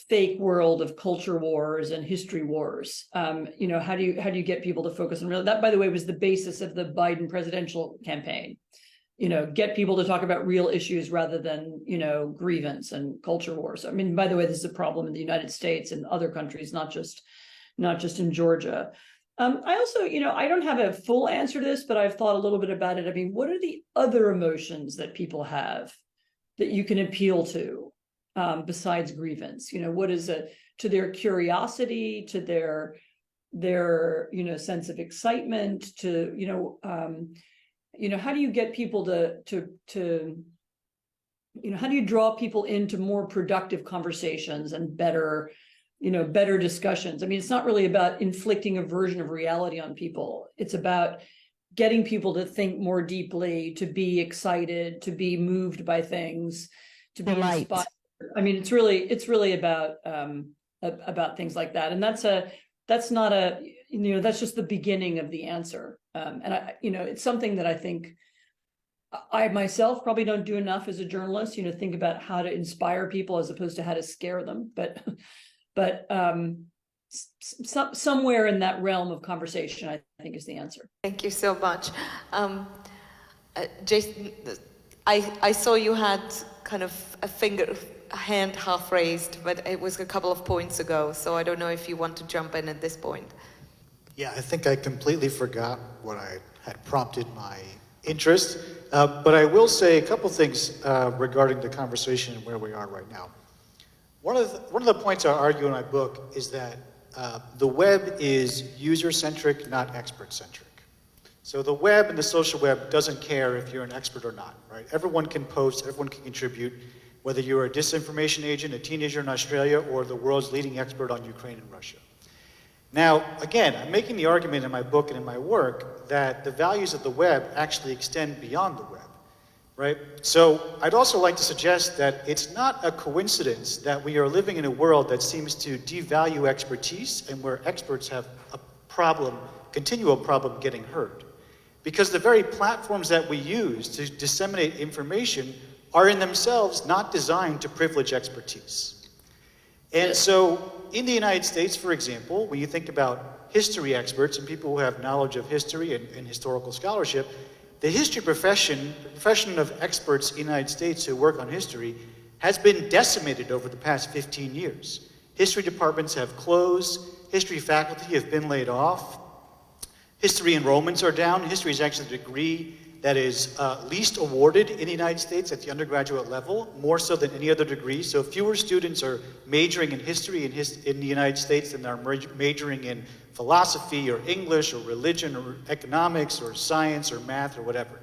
fake world of culture wars and history wars. How do you get people to focus on real? That, by the way, was the basis of the Biden presidential campaign. Get people to talk about real issues rather than, grievance and culture wars. I mean, by the way, this is a problem in the United States and other countries, not just in Georgia. I also, I don't have a full answer to this, but I've thought a little bit about it. I mean, what are the other emotions that people have that you can appeal to besides grievance? What is it to their curiosity, to their sense of excitement, to how do you get people to how do you draw people into more productive conversations and better discussions? I mean, it's not really about inflicting a version of reality on people. It's about getting people to think more deeply, to be excited, to be moved by things, to be inspired. I mean, it's really about things like that. And that's just the beginning of the answer. And it's something that I think I myself probably don't do enough as a journalist, think about how to inspire people as opposed to how to scare them. But somewhere in that realm of conversation, I think is the answer. Thank you so much. Jason, I saw you had kind of a hand half raised, but it was a couple of points ago, so I don't know if you want to jump in at this point. Yeah, I think I completely forgot what I had prompted my interest, but I will say a couple things regarding the conversation and where we are right now. One of the points I argue in my book is that the web is user-centric, not expert-centric. So the web and the social web doesn't care if you're an expert or not, right? Everyone can post, everyone can contribute, whether you're a disinformation agent, a teenager in Australia, or the world's leading expert on Ukraine and Russia. Now, again, I'm making the argument in my book and in my work that the values of the web actually extend beyond the web, right? So I'd also like to suggest that it's not a coincidence that we are living in a world that seems to devalue expertise and where experts have a continual problem getting heard. Because the very platforms that we use to disseminate information are in themselves not designed to privilege expertise. And so in the United States, for example, when you think about history experts and people who have knowledge of history and historical scholarship, the history profession, the profession of experts in the United States who work on history, has been decimated over the past 15 years. History departments have closed, history faculty have been laid off, history enrollments are down. History is actually the degree that is least awarded in the United States at the undergraduate level, more so than any other degree. So fewer students are majoring in history in the United States than are majoring in philosophy or English or religion or economics or science or math or whatever.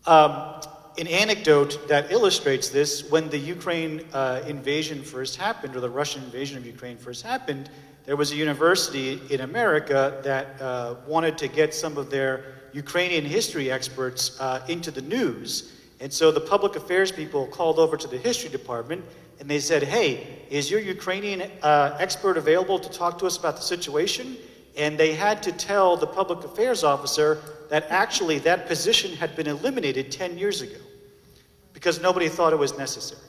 An anecdote that illustrates this, when the Ukraine invasion first happened, or the Russian invasion of Ukraine first happened, there was a university in America that wanted to get some of their Ukrainian history experts into the news. And so the public affairs people called over to the history department and they said, hey, is your Ukrainian expert available to talk to us about the situation? And they had to tell the public affairs officer that actually that position had been eliminated 10 years ago because nobody thought it was necessary,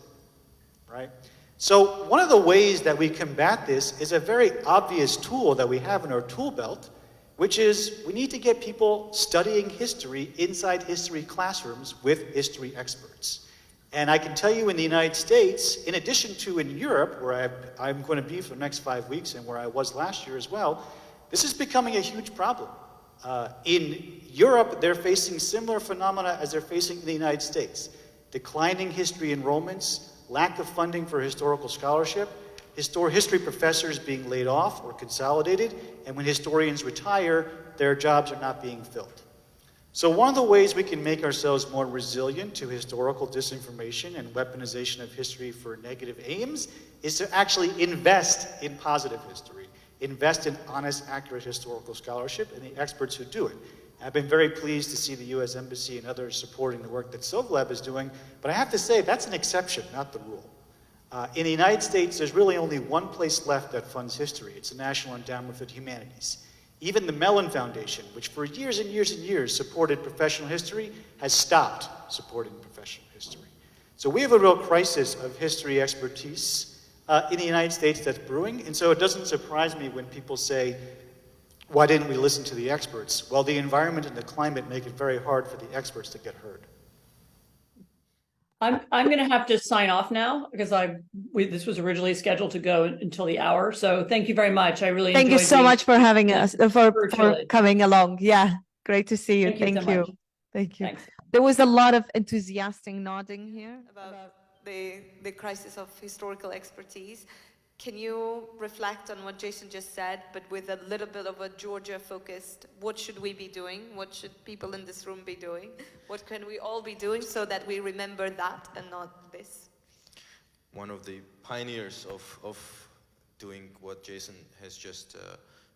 right? So one of the ways that we combat this is a very obvious tool that we have in our tool belt, which is we need to get people studying history inside history classrooms with history experts. And I can tell you in the United States, in addition to in Europe, where I'm going to be for the next 5 weeks and where I was last year as well, this is becoming a huge problem. In Europe, they're facing similar phenomena as they're facing in the United States. Declining history enrollments, lack of funding for historical scholarship, history professors being laid off or consolidated, and when historians retire, their jobs are not being filled. So one of the ways we can make ourselves more resilient to historical disinformation and weaponization of history for negative aims is to actually invest in positive history, invest in honest, accurate historical scholarship and the experts who do it. I've been very pleased to see the U.S. Embassy and others supporting the work that Sovlab is doing, but I have to say that's an exception, not the rule. In the United States, there's really only one place left that funds history. It's the National Endowment for the Humanities. Even the Mellon Foundation, which for years and years and years supported professional history, has stopped supporting professional history. So we have a real crisis of history expertise in the United States that's brewing, and so it doesn't surprise me when people say, why didn't we listen to the experts? Well, the environment and the climate make it very hard for the experts to get heard. I'm going to have to sign off now because this was originally scheduled to go until the hour. So thank you very much. I really Thank you enjoyed so being much for having us, for virtually. coming along. Yeah, great to see you. Thank you so Thank you. much. Thank you. Thanks. There was a lot of enthusiastic nodding here. About the crisis of historical expertise. Can you reflect on what Jason just said, but with a little bit of a Georgia focused, what should we be doing? What should people in this room be doing? What can we all be doing so that we remember that and not this? One of the pioneers of doing what Jason has just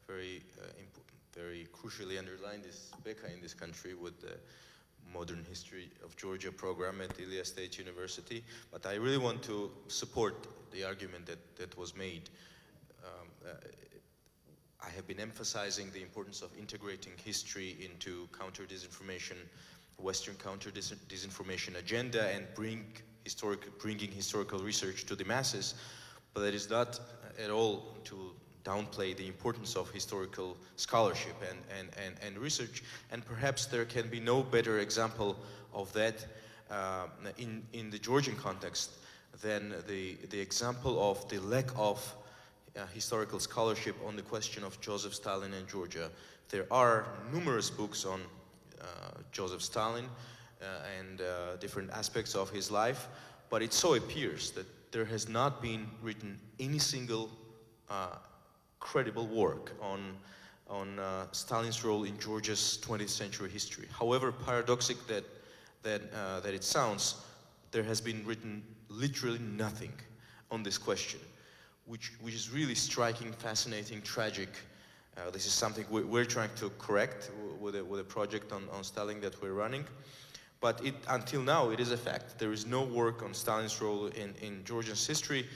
very crucially underlined is Becca in this country with the Modern History of Georgia program at Ilia State University. But I really want to support the argument that was made. I have been emphasizing the importance of integrating history into counter-disinformation, Western counter-disinformation agenda, and bringing historical research to the masses. But that is not at all to downplay the importance of historical scholarship and research. And perhaps there can be no better example of that in the Georgian context than the example of the lack of historical scholarship on the question of Joseph Stalin and Georgia. There are numerous books on Joseph Stalin and different aspects of his life, but it so appears that there has not been written any single credible work on Stalin's role in Georgia's 20th century history. However paradoxical that it sounds, there has been written literally nothing on this question, which is really striking, fascinating, tragic. This is something we're trying to correct with a project on Stalin that we're running. But until now, it is a fact. There is no work on Stalin's role in Georgia's history,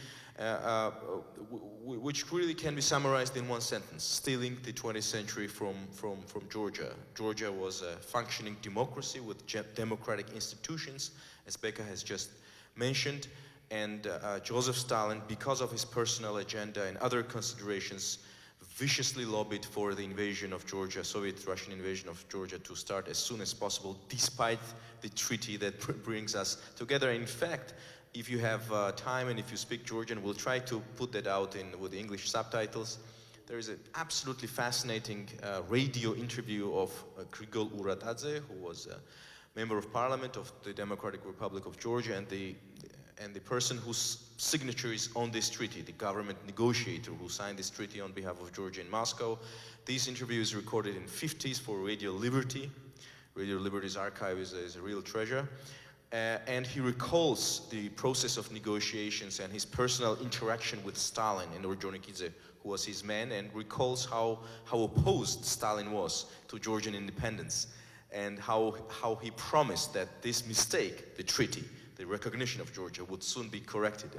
which really can be summarized in one sentence: stealing the 20th century from Georgia. Georgia was a functioning democracy with democratic institutions, as Becca has just mentioned, and Joseph Stalin, because of his personal agenda and other considerations, viciously lobbied for the invasion of Georgia, Soviet-Russian invasion of Georgia, to start as soon as possible, despite the treaty that brings us together. In fact, if you have time and if you speak Georgian, we'll try to put that out with English subtitles. There is an absolutely fascinating radio interview of Grigol Uratadze, who was a member of parliament of the Democratic Republic of Georgia, and the person whose signature is on this treaty, the government negotiator who signed this treaty on behalf of Georgia in Moscow. This interview is recorded in the 50s for Radio Liberty. Radio Liberty's archive is a real treasure. And he recalls the process of negotiations and his personal interaction with Stalin and Orjonikidze, who was his man, and recalls how opposed Stalin was to Georgian independence, and how he promised that this mistake, the treaty, the recognition of Georgia, would soon be corrected,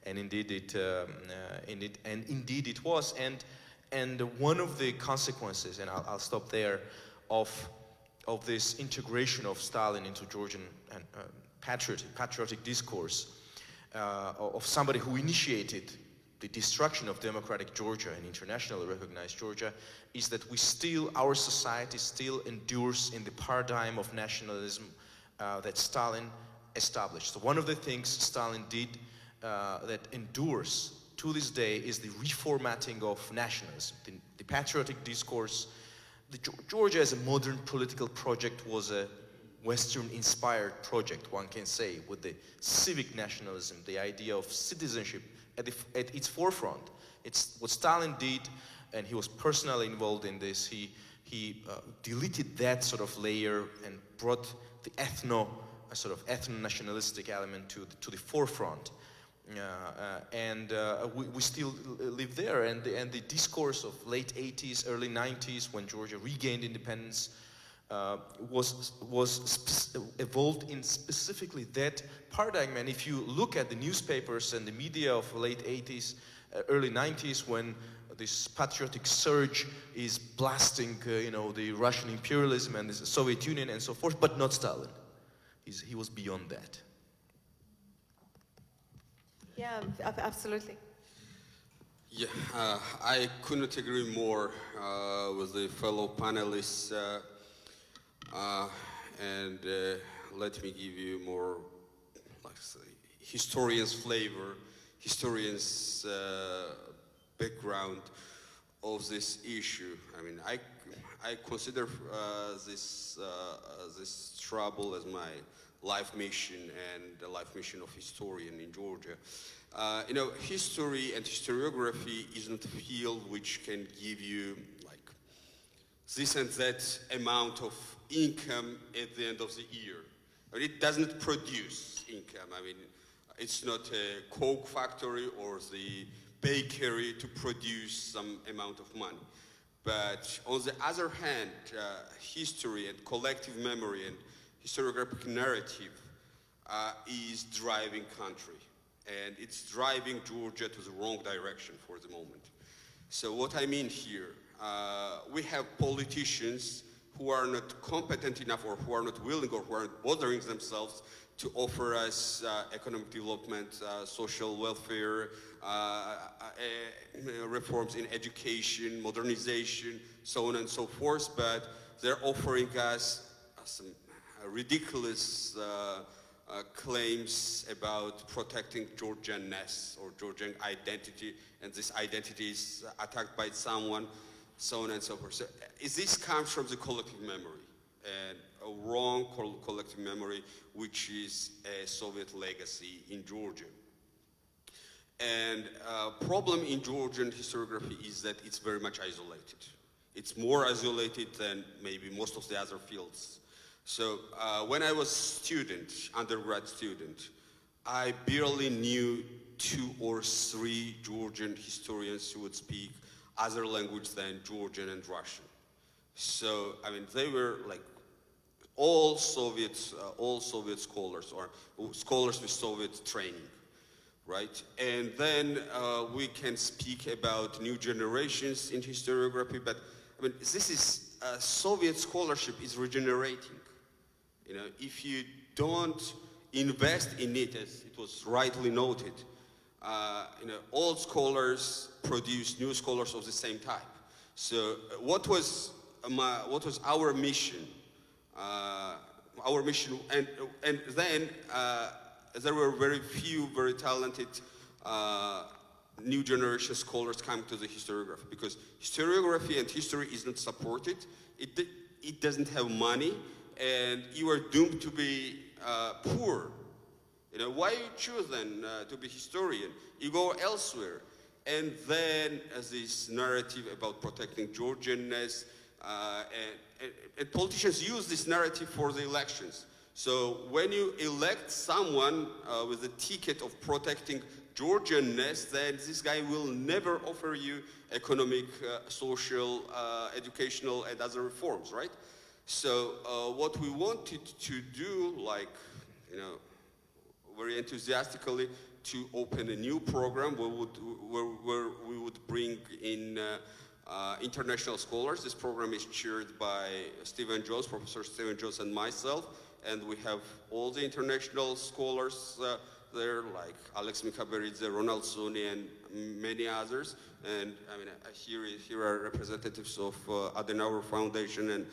and indeed it was. And one of the consequences, and I'll stop there, of this integration of Stalin into Georgian patriotic discourse, of somebody who initiated the destruction of democratic Georgia and internationally recognized Georgia, is that our society still endures in the paradigm of nationalism that Stalin established. So one of the things Stalin did that endures to this day is the reformatting of nationalism, the patriotic discourse. Georgia as a modern political project was a Western-inspired project, one can say, with the civic nationalism, the idea of citizenship at its forefront. It's what Stalin did, and he was personally involved in this. He deleted that sort of layer and brought the ethno-nationalistic element to the forefront. We still live there, and the discourse of late 80s, early 90s, when Georgia regained independence, was evolved in specifically that paradigm. And if you look at the newspapers and the media of late 80s, early 90s, when this patriotic surge is blasting, the Russian imperialism and the Soviet Union and so forth, but not Stalin. He was beyond that. Yeah, absolutely. Yeah, I couldn't agree more with the fellow panelists. And let me give you more like say, historian's flavor, historian's background of this issue. I mean, I consider this trouble as my life mission and the life mission of historian in Georgia. You know, history and historiography isn't a field which can give you like this and that amount of income at the end of the year. I mean, it doesn't produce income. I mean, it's not a Coke factory or the bakery to produce some amount of money. But on the other hand, history and collective memory and historiographic narrative is driving country. And it's driving Georgia to the wrong direction for the moment. So what I mean here, we have politicians who are not competent enough or who are not willing or who are not bothering themselves to offer us economic development, social welfare, reforms in education, modernization, so on and so forth, but they're offering us some ridiculous claims about protecting Georgianness or Georgian identity, and this identity is attacked by someone, so on and so forth. So this comes from the collective memory, and a wrong collective memory, which is a Soviet legacy in Georgia. And problem in Georgian historiography is that it's very much isolated. It's more isolated than maybe most of the other fields. So when I was student, undergrad student, I barely knew 2 or 3 Georgian historians who would speak other language than Georgian and Russian. So, I mean, they were like all Soviet scholars or scholars with Soviet training, right? And then we can speak about new generations in historiography, but I mean, this is, Soviet scholarship is regenerating. You know, if you don't invest in it, as it was rightly noted, you know, old scholars produce new scholars of the same type. So what was our mission? Our mission, and then there were very few very talented new generation scholars coming to the historiography, because historiography and history is not supported. It doesn't have money, and you are doomed to be poor. You know, why you choose then to be historian? You go elsewhere. And then this narrative about protecting Georgianness, and politicians use this narrative for the elections. So when you elect someone with the ticket of protecting Georgianness, then this guy will never offer you economic, social, educational, and other reforms, right? So what we wanted to do, like, you know, very enthusiastically, to open a new program where we would bring in international scholars. This program is chaired by Stephen Jones, Professor Stephen Jones, and myself, and we have all the international scholars there, like Alex Mikhaberidze, Ronald Suni, and many others. And I mean, here are representatives of Adenauer Foundation, and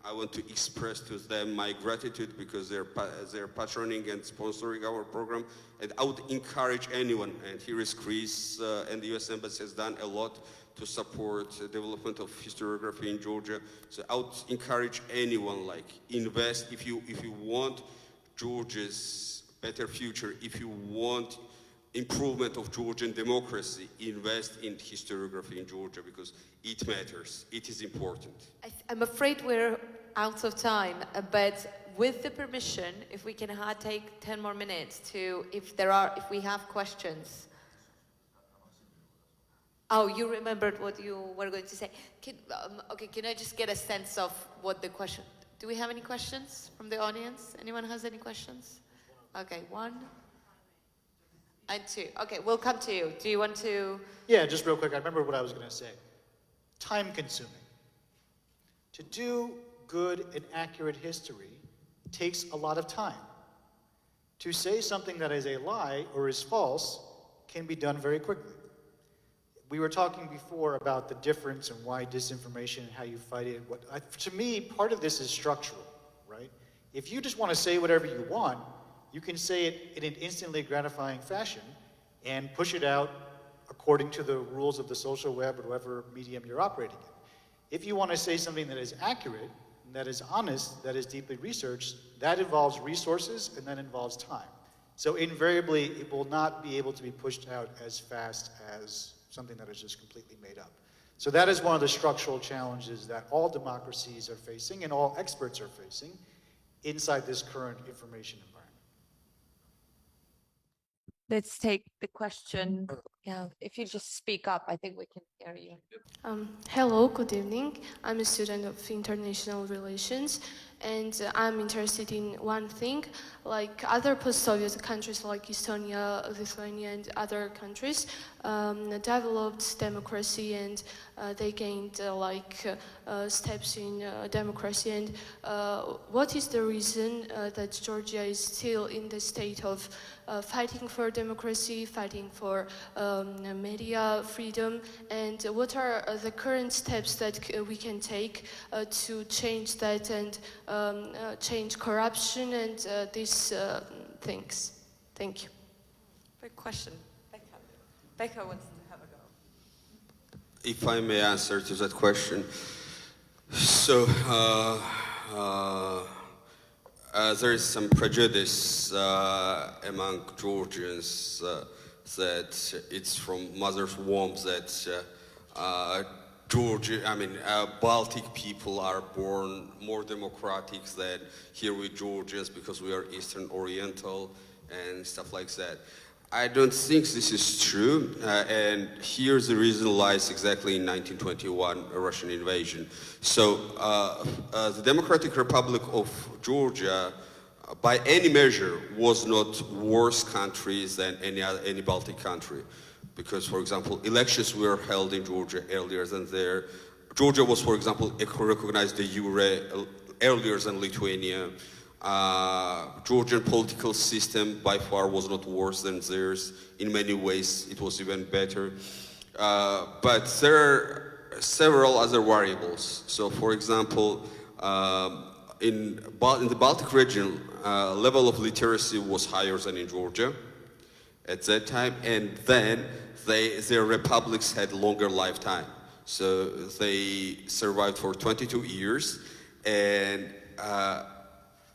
I want to express to them my gratitude because they're patroning and sponsoring our program. And I would encourage anyone, and here is Chris, and the US Embassy has done a lot to support the development of historiography in Georgia. So I would encourage anyone, like, invest if you want Georgia's better future, if you want improvement of Georgian democracy, invest in historiography in Georgia, because it matters, it is important. I'm afraid we're out of time, but with the permission, if we can take 10 more minutes to, if we have questions. Oh, you remembered what you were going to say. Okay, can I just get a sense of what the question, do we have any questions from the audience? Anyone has any questions? Okay, 1 and 2. Okay, we'll come to you. Do you want to? Yeah, just real quick, I remember what I was going to say. Time consuming. To do good and accurate history takes a lot of time. To say something that is a lie or is false can be done very quickly. We were talking before about the difference and why disinformation and how you fight it. To me, part of this is structural, right? If you just want to say whatever you want, You can say it in an instantly gratifying fashion and push it out according to the rules of the social web or whatever medium you're operating in. If you want to say something that is accurate, that is honest, that is deeply researched, that involves resources and that involves time. So invariably, it will not be able to be pushed out as fast as something that is just completely made up. So that is one of the structural challenges that all democracies are facing and all experts are facing inside this current information environment. Let's take the question. Yeah, if you just speak up, I think we can hear you. Hello, good evening. I'm a student of international relations, and I'm interested in one thing. Like other post-Soviet countries like Estonia, Lithuania, and other countries developed democracy, and they gained steps in democracy. And what is the reason that Georgia is still in the state of fighting for democracy, fighting for media freedom, and what are the current steps that we can take to change that and change corruption and these things? Thank you. Good question. Becca wants to have a go. If I may answer to that question. So, there is some prejudice among Georgians that it's from mother's womb that Baltic people are born more democratic than here with Georgians because we are Eastern Oriental and stuff like that. I don't think this is true, and here's the reason lies exactly in 1921 Russian invasion. So the Democratic Republic of Georgia, by any measure, was not worse country than any Baltic country. Because, for example, elections were held in Georgia earlier than there. Georgia was, for example, recognized de jure earlier than Lithuania. Georgian political system by far was not worse than theirs. In many ways, it was even better. But there are several other variables. So, for example, in the Baltic region, level of literacy was higher than in Georgia at that time, and then their republics had longer lifetime. So they survived for 22 years, and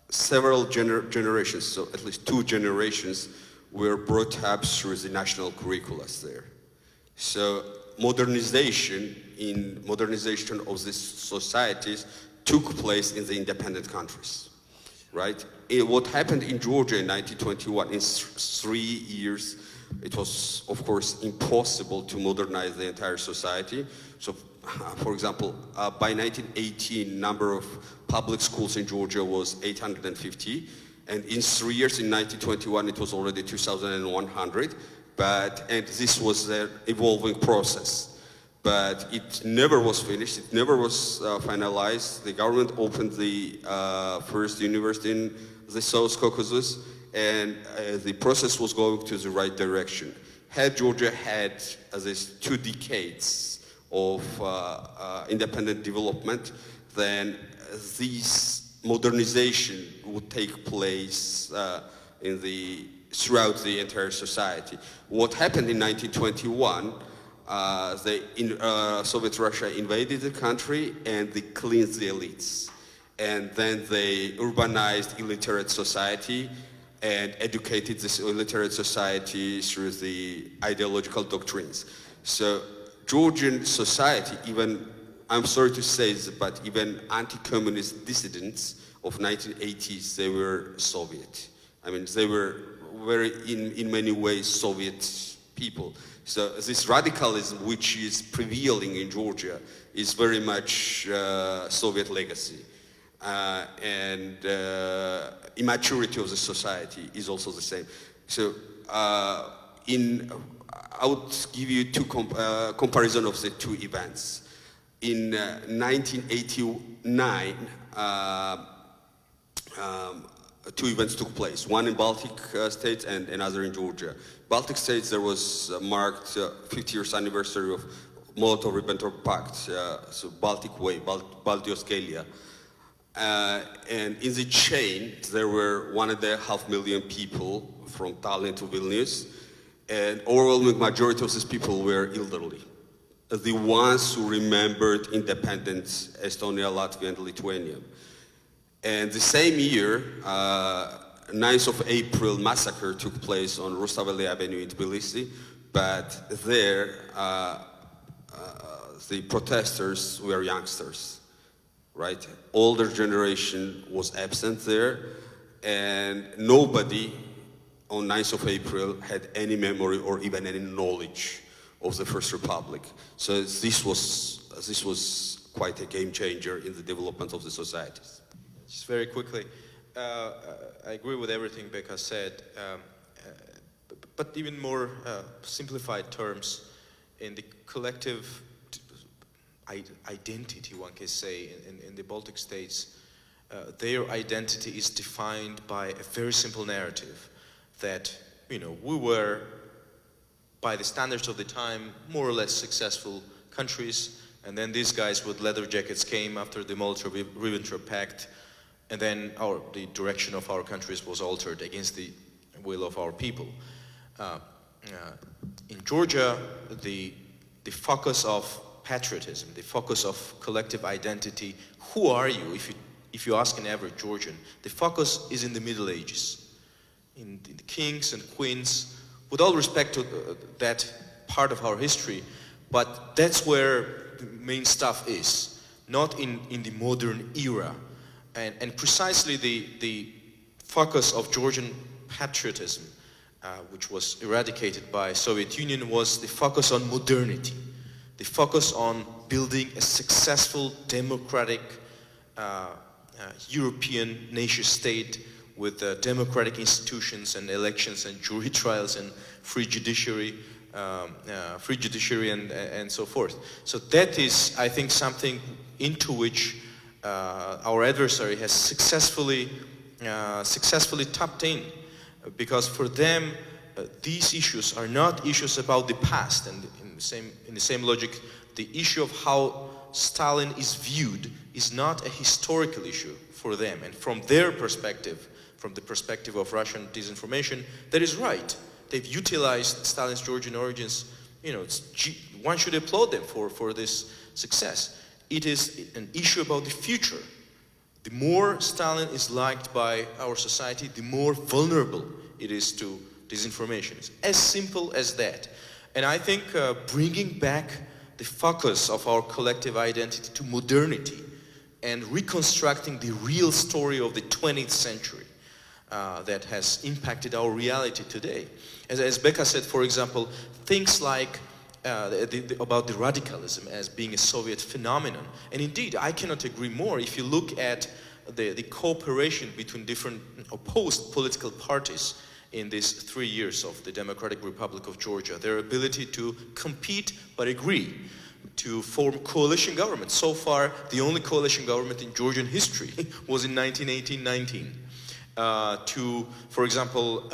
several generations, so at least 2 generations, were brought up through the national curricula there. So modernization of these societies took place in the independent countries, right? What happened in Georgia in 1921, in 3 years, it was, of course, impossible to modernize the entire society. So, for example, by 1918, number of public schools in Georgia was 850, and in 3 years, in 1921, it was already 2,100. And this was an evolving process. But it never was finished. It never was finalized. The government opened the first university in the South Caucasus, and the process was going to the right direction. Had Georgia had these 2 decades of independent development, then this modernization would take place throughout the entire society. What happened in 1921, Soviet Russia invaded the country and they cleansed the elites. And then they urbanized illiterate society and educated this illiterate society through the ideological doctrines. So Georgian society, even, I'm sorry to say this, but even anti-communist dissidents of 1980s, they were Soviet. I mean, they were in many ways Soviet people. So this radicalism which is prevailing in Georgia is very much Soviet legacy. And immaturity of the society is also the same. So I would give you 2 comparison of the 2 events. In 1989, 2 events took place, one in Baltic states and another in Georgia. Baltic states, there was marked 50 years anniversary of Molotov-Ribbentrop Pact, so Baltic Way, Baltioskelia. And in the chain, there were 1.5 million people from Tallinn to Vilnius, and overwhelming majority of these people were elderly. The ones who remembered independence, Estonia, Latvia, and Lithuania. And the same year, 9th of April massacre took place on Rustaveli Avenue in Tbilisi, but there the protesters were youngsters, right? Older generation was absent there, and nobody on 9th of April had any memory or even any knowledge of the First Republic. So this was quite a game changer in the development of the societies. Just very quickly, I agree with everything Becca said, but even more simplified terms, in the collective identity, one can say, in the Baltic states, their identity is defined by a very simple narrative that, you know, we were, by the standards of the time, more or less successful countries, and then these guys with leather jackets came after the Molotov-Ribbentrop Pact, and then the direction of our countries was altered against the will of our people. In Georgia, the focus of patriotism, the focus of collective identity, who are you? If you ask an average Georgian, the focus is in the Middle Ages, in the kings and queens, with all respect to that part of our history, but that's where the main stuff is, not in the modern era. And precisely the focus of Georgian patriotism, which was eradicated by Soviet Union, was the focus on modernity, the focus on building a successful democratic European nation state with democratic institutions and elections and jury trials and free judiciary and so forth. So that is, I think, something into which our adversary has successfully tapped in, because for them these issues are not issues about the past, and in the same logic, the issue of how Stalin is viewed is not a historical issue for them, and from their perspective, from the perspective of Russian disinformation, that is right. They've utilized Stalin's Georgian origins. You know, one should applaud them for this success. It is an issue about the future. The more Stalin is liked by our society, the more vulnerable it is to disinformation. It's as simple as that. And I think bringing back the focus of our collective identity to modernity and reconstructing the real story of the 20th century that has impacted our reality today. As Becca said, for example, things like about the radicalism as being a Soviet phenomenon. And indeed, I cannot agree more. If you look at the cooperation between different opposed political parties in these 3 years of the Democratic Republic of Georgia, their ability to compete but agree, to form coalition governments. So far, the only coalition government in Georgian history was in 1918-19. For example,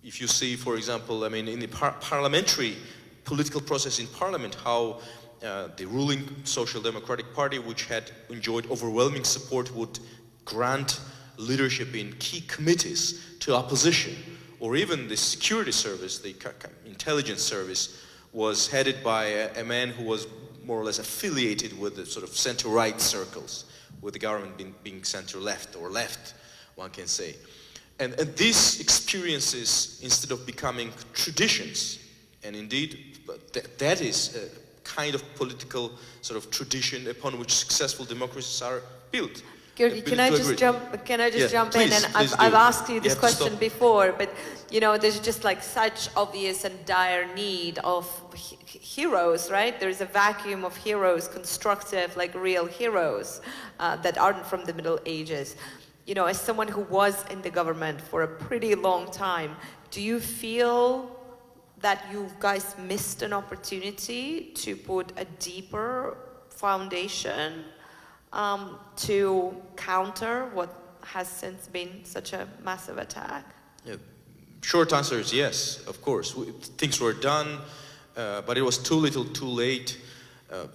if you see, for example, I mean, in the parliamentary political process in parliament, how the ruling Social Democratic Party, which had enjoyed overwhelming support, would grant leadership in key committees to opposition, or even the security service, the intelligence service, was headed by a man who was more or less affiliated with the sort of center-right circles, with the government being center-left, or left, one can say. And these experiences, instead of becoming traditions, and indeed that is a kind of political sort of tradition upon which successful democracies are built. Georgi, can I just jump in? And I've asked you this question before, but you know, there's just like such obvious and dire need of heroes, right? There's a vacuum of heroes, constructive, like real heroes that aren't from the Middle Ages. You know, as someone who was in the government for a pretty long time, do you feel that you guys missed an opportunity to put a deeper foundation to counter what has since been such a massive attack? Yeah. Short answer is yes, of course. Things were done, but it was too little, too late.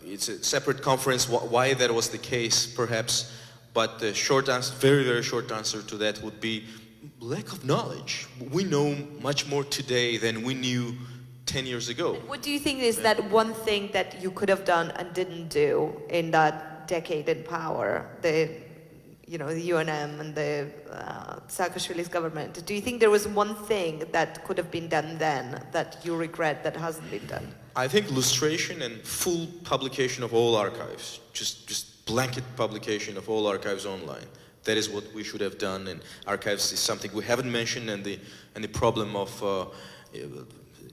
It's a separate conference why that was the case, perhaps, but the short answer, very, very short answer to that would be lack of knowledge. We know much more today than we knew 10 years ago. What do you think is that one thing that you could have done and didn't do in that decade in power, the UNM and the Saakashvili's government? Do you think there was one thing that could have been done then that you regret that hasn't been done? I think lustration and full publication of all archives, just blanket publication of all archives online. That is what we should have done, and archives is something we haven't mentioned, and the problem of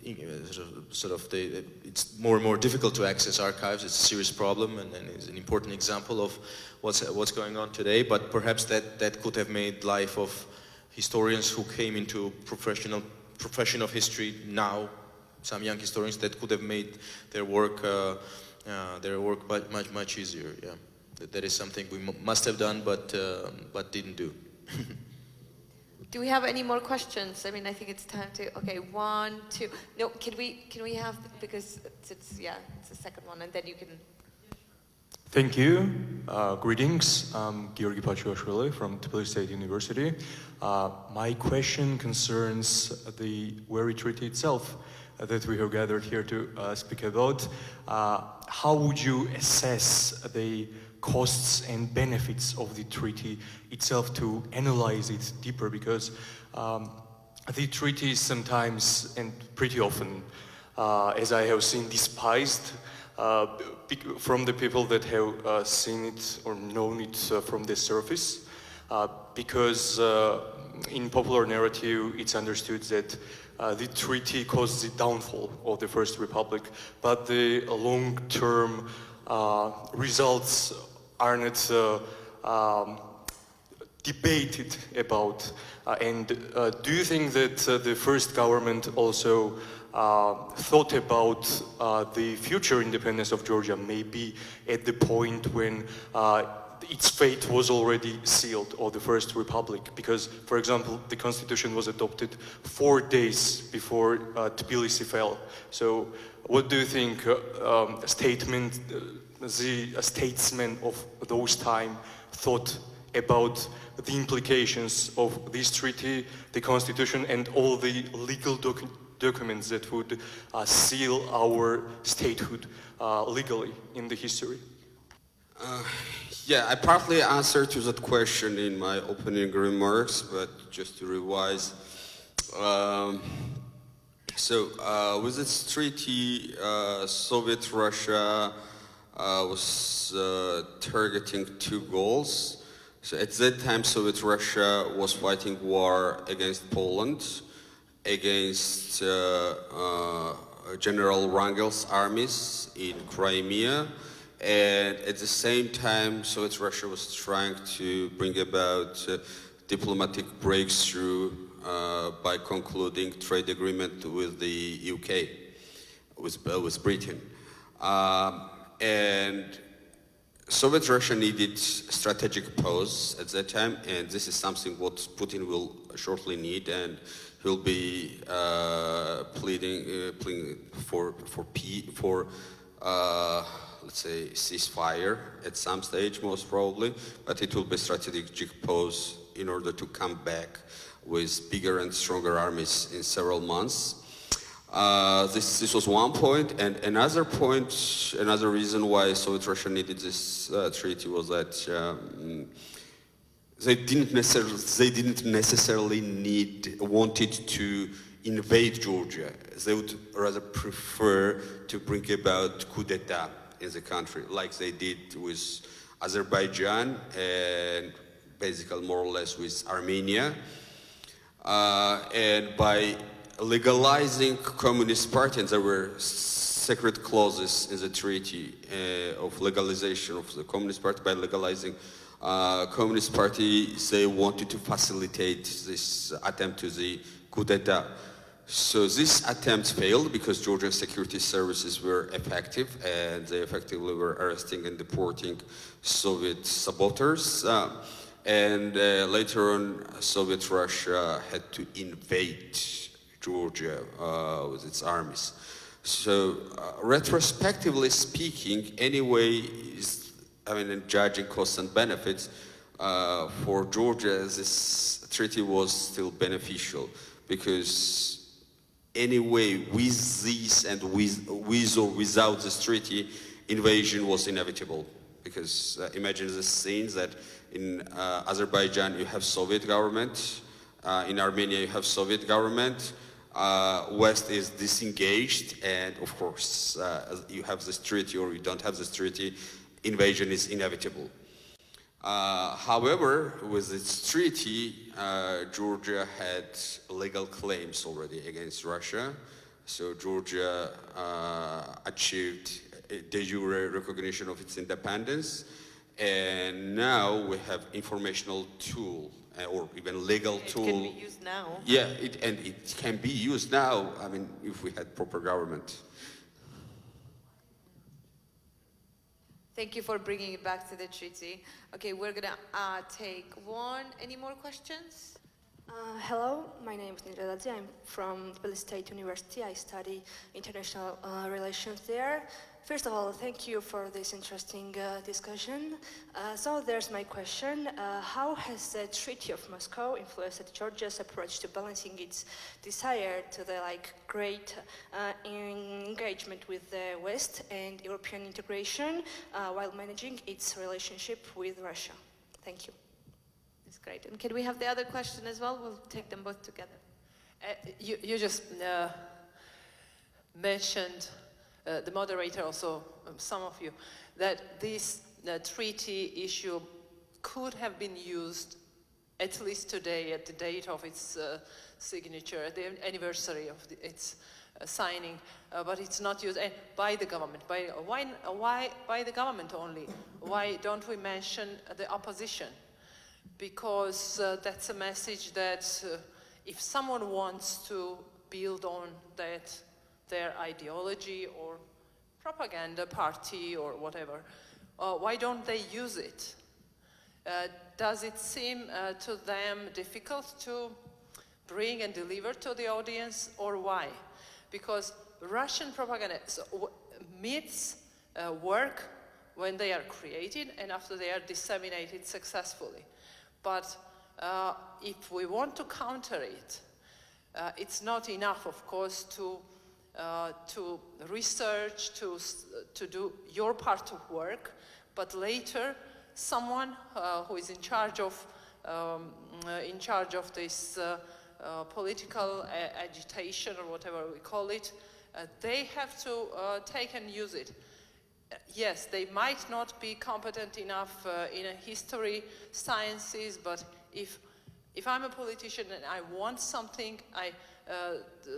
it's more and more difficult to access archives. It's a serious problem, and it's an important example of what's going on today. But perhaps that could have made life of historians who came into profession of history now, some young historians, that could have made their work much easier. Yeah, that is something we must have done, but didn't do. Do we have any more questions? I mean, I think it's time to. Okay, 1, 2. No, can we have, because it's the second one, and then you can. Thank you. Greetings. I'm Georgi Pachuashvili from Tbilisi State University. My question concerns the Wari Treaty itself that we have gathered here to speak about. How would you assess the costs and benefits of the treaty itself, to analyze it deeper? Because the treaty is sometimes, and pretty often, as I have seen, despised from the people that have seen it or known it from the surface, because in popular narrative it's understood that the treaty caused the downfall of the First Republic, but the long-term results are not debated about. And do you think that the first government also thought about the future independence of Georgia, maybe at the point when its fate was already sealed, or the First Republic? Because, for example, the constitution was adopted 4 days before Tbilisi fell. So what do you think the statesmen of those time thought about the implications of this treaty, the constitution, and all the legal documents that would seal our statehood legally in the history? Yeah, I partly answered to that question in my opening remarks, but just to revise. With this treaty, Soviet Russia was targeting 2 goals. So at that time, Soviet Russia was fighting war against Poland, against General Wrangel's armies in Crimea, and at the same time, Soviet Russia was trying to bring about diplomatic breakthrough by concluding trade agreement with the UK, with Britain. And Soviet Russia needed strategic pause at that time, and this is something what Putin will shortly need, and he'll be pleading for let's say ceasefire at some stage, most probably, but it will be strategic pause in order to come back with bigger and stronger armies in several months. This was one point, and another point, another reason why Soviet Russia needed this treaty was that they didn't necessarily wanted to invade Georgia. They would rather prefer to bring about coup d'etat in the country, like they did with Azerbaijan and basically more or less with Armenia. And by legalizing Communist Party, and there were secret clauses in the treaty of legalization of the Communist Party, by legalizing Communist Party, they wanted to facilitate this attempt to the coup d'etat. So this attempt failed because Georgian security services were effective, and they effectively were arresting and deporting Soviet saboteurs. And later on, Soviet Russia had to invade Georgia with its armies. So, retrospectively speaking, anyway, in judging costs and benefits, for Georgia, this treaty was still beneficial because anyway, with this and with or without this treaty, invasion was inevitable. Because imagine the scenes that in Azerbaijan you have Soviet government, in Armenia you have Soviet government, West is disengaged, and of course you have this treaty or you don't have this treaty, invasion is inevitable. However, with this treaty, Georgia had legal claims already against Russia. So Georgia achieved de jure recognition of its independence. And now we have informational tool or even legal tool. It can be used now. Yeah, and it can be used now, if we had proper government. Thank you for bringing it back to the treaty. Okay, we're gonna take any more questions? Hello, my name is Nidradze. I'm from Tbilisi State University. I study international relations there. First of all, thank you for this interesting discussion. So there's my question. How has the Treaty of Moscow influenced Georgia's approach to balancing its desire to the great engagement with the West and European integration while managing its relationship with Russia? Thank you. That's great. And can we have the other question as well? We'll take them both together. You just mentioned, the moderator also, some of you, that this treaty issue could have been used at least today at the date of its signature, at the anniversary of its signing, but it's not used by the government. Why by the government only? Why don't we mention the opposition? Because that's a message that if someone wants to build on that, their ideology or propaganda party or whatever, why don't they use it? Does it seem to them difficult to bring and deliver to the audience, or why? Because Russian propaganda myths work when they are created and after they are disseminated successfully. But if we want to counter it, it's not enough, of course, to research, to do your part of work, but later someone who is in charge of this political agitation or whatever we call it, they have to take and use it. Yes, they might not be competent enough in history, sciences, but if I'm a politician and I want something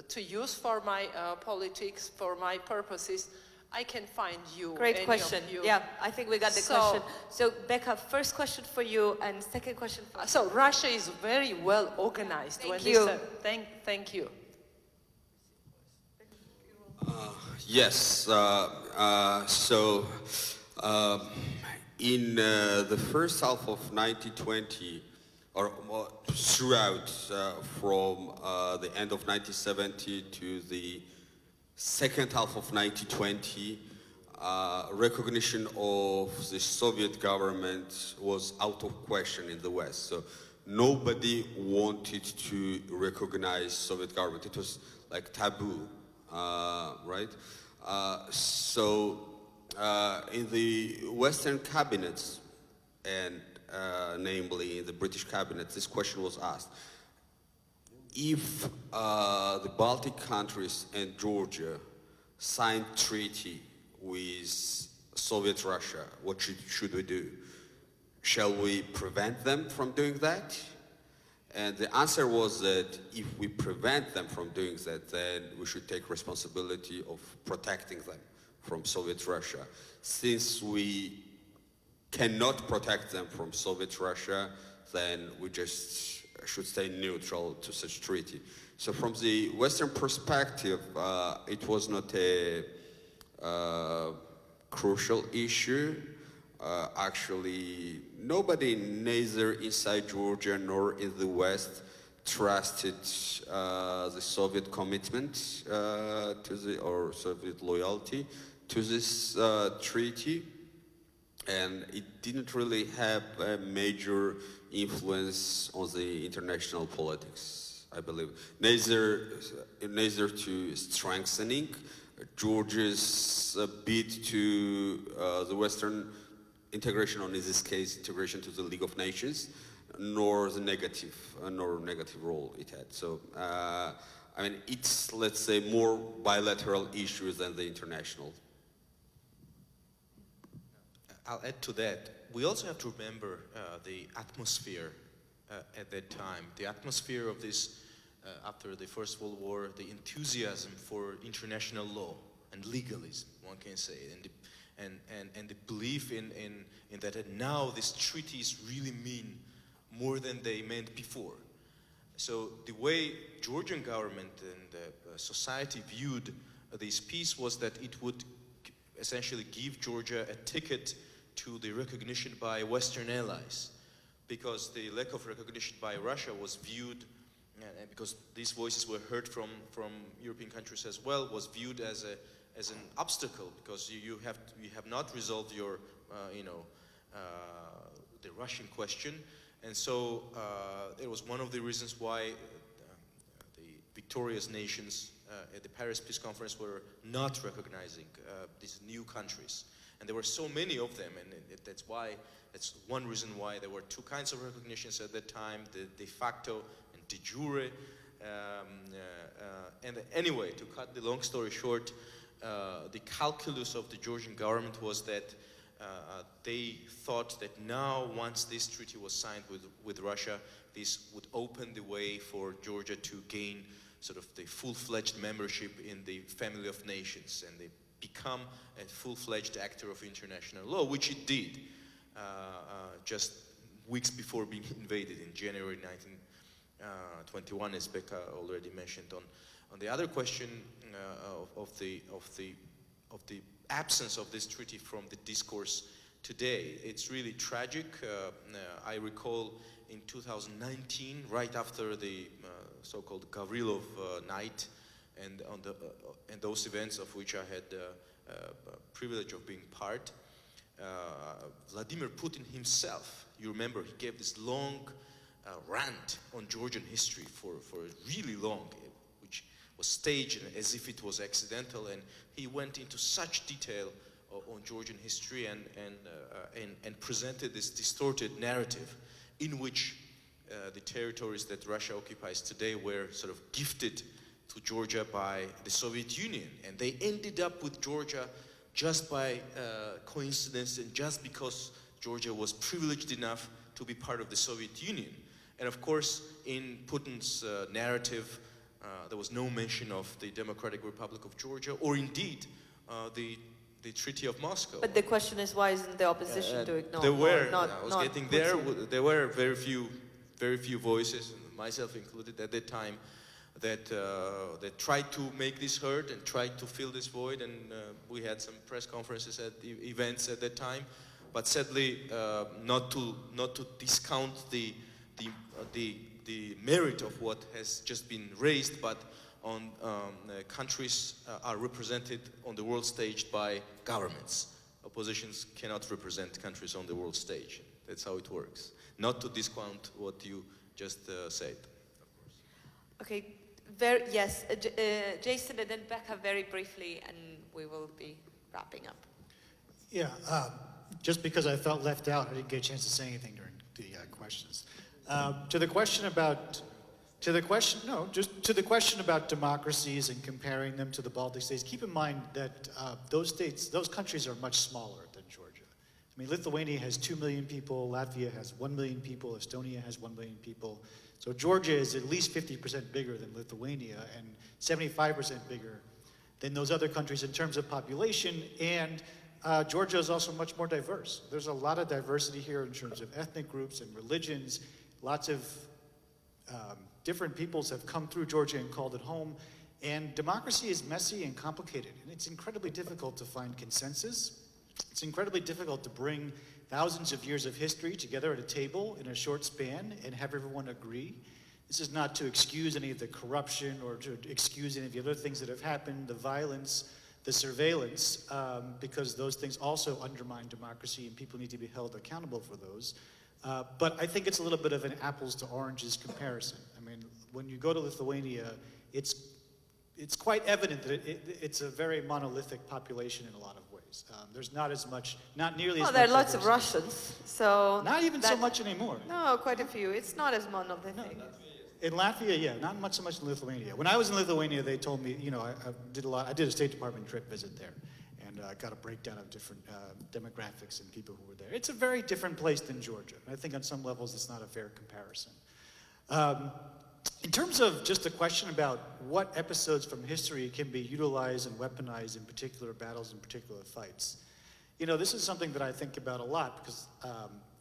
to use for my politics, for my purposes, I can find you. Great question. Yeah, I think we got the question. So, Becca, first question for you, and second question for you. So, Russia is very well organized. Thank you. Thank you. Yes. In the first half of 1920, or throughout from the end of 1970 to the second half of 1920, recognition of the Soviet government was out of question in the West. So nobody wanted to recognize Soviet government. It was like taboo, right? In the Western cabinets, and namely in the British cabinet, this question was asked. If the Baltic countries and Georgia signed treaty with Soviet Russia, what should we do? Shall we prevent them from doing that? And the answer was that if we prevent them from doing that, then we should take responsibility of protecting them from Soviet Russia. Since we cannot protect them from Soviet Russia, then we just should stay neutral to such treaty. So from the Western perspective, it was not a crucial issue. Actually, nobody, neither inside Georgia nor in the West, trusted the Soviet commitment or Soviet loyalty to this treaty, and it didn't really have a major influence on the international politics, I believe. Neither to strengthening Georgia's bid to the Western integration, or in this case, integration to the League of Nations, nor the negative role it had. So, I mean, it's, let's say, more bilateral issues than the international. I'll add to that. We also have to remember the atmosphere at that time. The atmosphere of this, after the First World War, the enthusiasm for international law and legalism, one can say, and the belief in that now these treaties really mean more than they meant before. So the way Georgian government and society viewed this peace was that it would essentially give Georgia a ticket to the recognition by Western allies, because the lack of recognition by Russia was viewed, and because these voices were heard from European countries as well, was viewed as an obstacle, because you have not resolved your the Russian question, and so it was one of the reasons why the victorious nations at the Paris Peace Conference were not recognizing these new countries. And there were so many of them, and that's one reason why there were two kinds of recognitions at that time, the de facto and de jure. And anyway, to cut the long story short, the calculus of the Georgian government was that they thought that now, once this treaty was signed with Russia, this would open the way for Georgia to gain sort of the full-fledged membership in the family of nations, and they become a full-fledged actor of international law, which it did just weeks before being invaded in January 1921, as Becca already mentioned. On the other question of the absence of this treaty from the discourse today, it's really tragic. I recall in 2019, right after the so-called Gavrilov night, and those events of which I had privilege of being part, Vladimir Putin himself, you remember, he gave this long rant on Georgian history for really long, which was staged as if it was accidental, and he went into such detail on Georgian history and presented this distorted narrative in which the territories that Russia occupies today were sort of gifted to Georgia by the Soviet Union, and they ended up with Georgia just by coincidence, and just because Georgia was privileged enough to be part of the Soviet Union. And of course, in Putin's narrative, there was no mention of the Democratic Republic of Georgia, or indeed the Treaty of Moscow. But the question is, why isn't the opposition doing no? There were. Not, I was not getting Putin. there. There were very few voices, myself included at that time, that tried to make this heard and tried to fill this void, and we had some press conferences at events at that time. But sadly, not to discount the merit of what has just been raised, but on countries are represented on the world stage by governments. Oppositions cannot represent countries on the world stage. That's how it works. Not to discount what you just said. Okay, yes, Jason and then Becca very briefly, and we will be wrapping up. Yeah, just because I felt left out, I didn't get a chance to say anything during the questions. To the question about democracies and comparing them to the Baltic states, keep in mind that those countries are much smaller than Georgia. I mean, Lithuania has 2 million people, Latvia has 1 million people, Estonia has 1 million people. So Georgia is at least 50% bigger than Lithuania and 75% bigger than those other countries in terms of population, and Georgia is also much more diverse. There's a lot of diversity here in terms of ethnic groups and religions. Lots of different peoples have come through Georgia and called it home. And democracy is messy and complicated, and it's incredibly difficult to find consensus. It's incredibly difficult to bring thousands of years of history together at a table in a short span and have everyone agree. This is not to excuse any of the corruption or to excuse any of the other things that have happened, the violence, the surveillance, because those things also undermine democracy and people need to be held accountable for those. But I think it's a little bit of an apples to oranges comparison. I mean, when you go to Lithuania, it's quite evident that it's a very monolithic population in a lot of ways. There's not as much, not nearly as much. Well, there are lots of diversity. Russians, so... Not even so much anymore. No, quite a few. It's not as monolithic. In Latvia, yeah, not much so much in Lithuania. When I was in Lithuania, they told me, you know, I did a State Department trip visit there, and got a breakdown of different demographics and people who were there. It's a very different place than Georgia. And I think on some levels it's not a fair comparison. In terms of just the question about what episodes from history can be utilized and weaponized in particular battles and particular fights, you know, this is something that I think about a lot because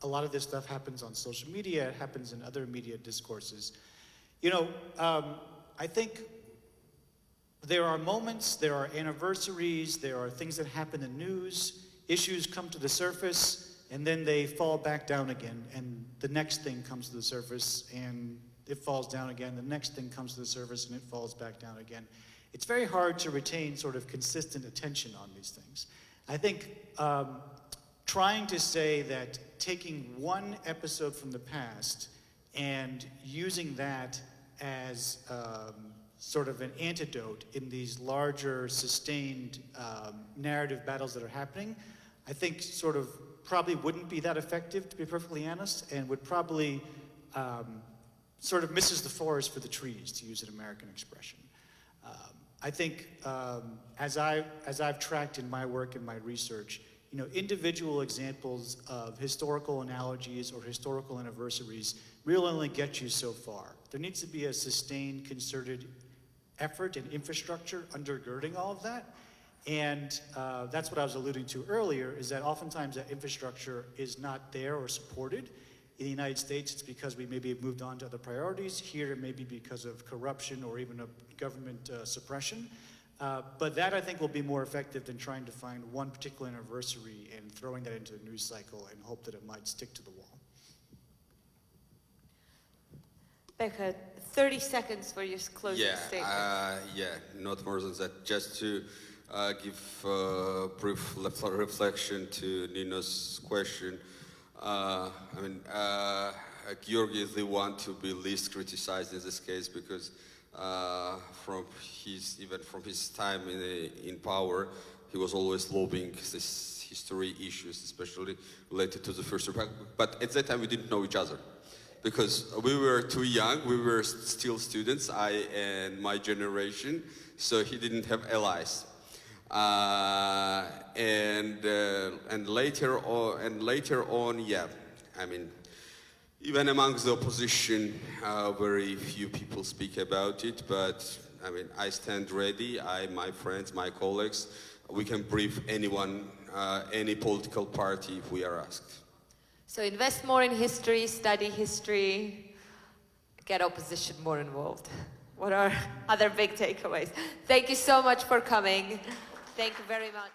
a lot of this stuff happens on social media, it happens in other media discourses. You know, I think there are moments, there are anniversaries, there are things that happen in news, issues come to the surface, and then they fall back down again, and the next thing comes to the surface, and it falls down again, the next thing comes to the surface, and it falls back down again. It's very hard to retain sort of consistent attention on these things. I think trying to say that taking one episode from the past and using that as sort of an antidote in these larger, sustained narrative battles that are happening, I think sort of probably wouldn't be that effective, to be perfectly honest, and would probably sort of misses the forest for the trees, to use an American expression. I think as I've tracked in my work and my research, you know, individual examples of historical analogies or historical anniversaries really only get you so far. There needs to be a sustained, concerted effort and infrastructure undergirding all of that. And that's what I was alluding to earlier, is that oftentimes that infrastructure is not there or supported. In the United States, it's because we maybe have moved on to other priorities. Here, it may be because of corruption or even of government suppression. But that, I think, will be more effective than trying to find one particular anniversary and throwing that into the news cycle and hope that it might stick to the wall. Becca, 30 seconds for your closing statement. Yeah, not more than that. Just to give brief reflection to Nino's question. I mean, Georgi is the one to be least criticized in this case because even from his time in power, he was always lobbying these history issues, especially related to the First Republic. But at that time, we didn't know each other because we were too young. We were still students, I and my generation, so he didn't have allies. And later on, yeah, I mean, even amongst the opposition, very few people speak about it. But I mean, I stand ready. My friends, my colleagues, we can brief anyone, any political party if we are asked. So invest more in history, study history, get opposition more involved. What are other big takeaways? Thank you so much for coming. Thank you very much.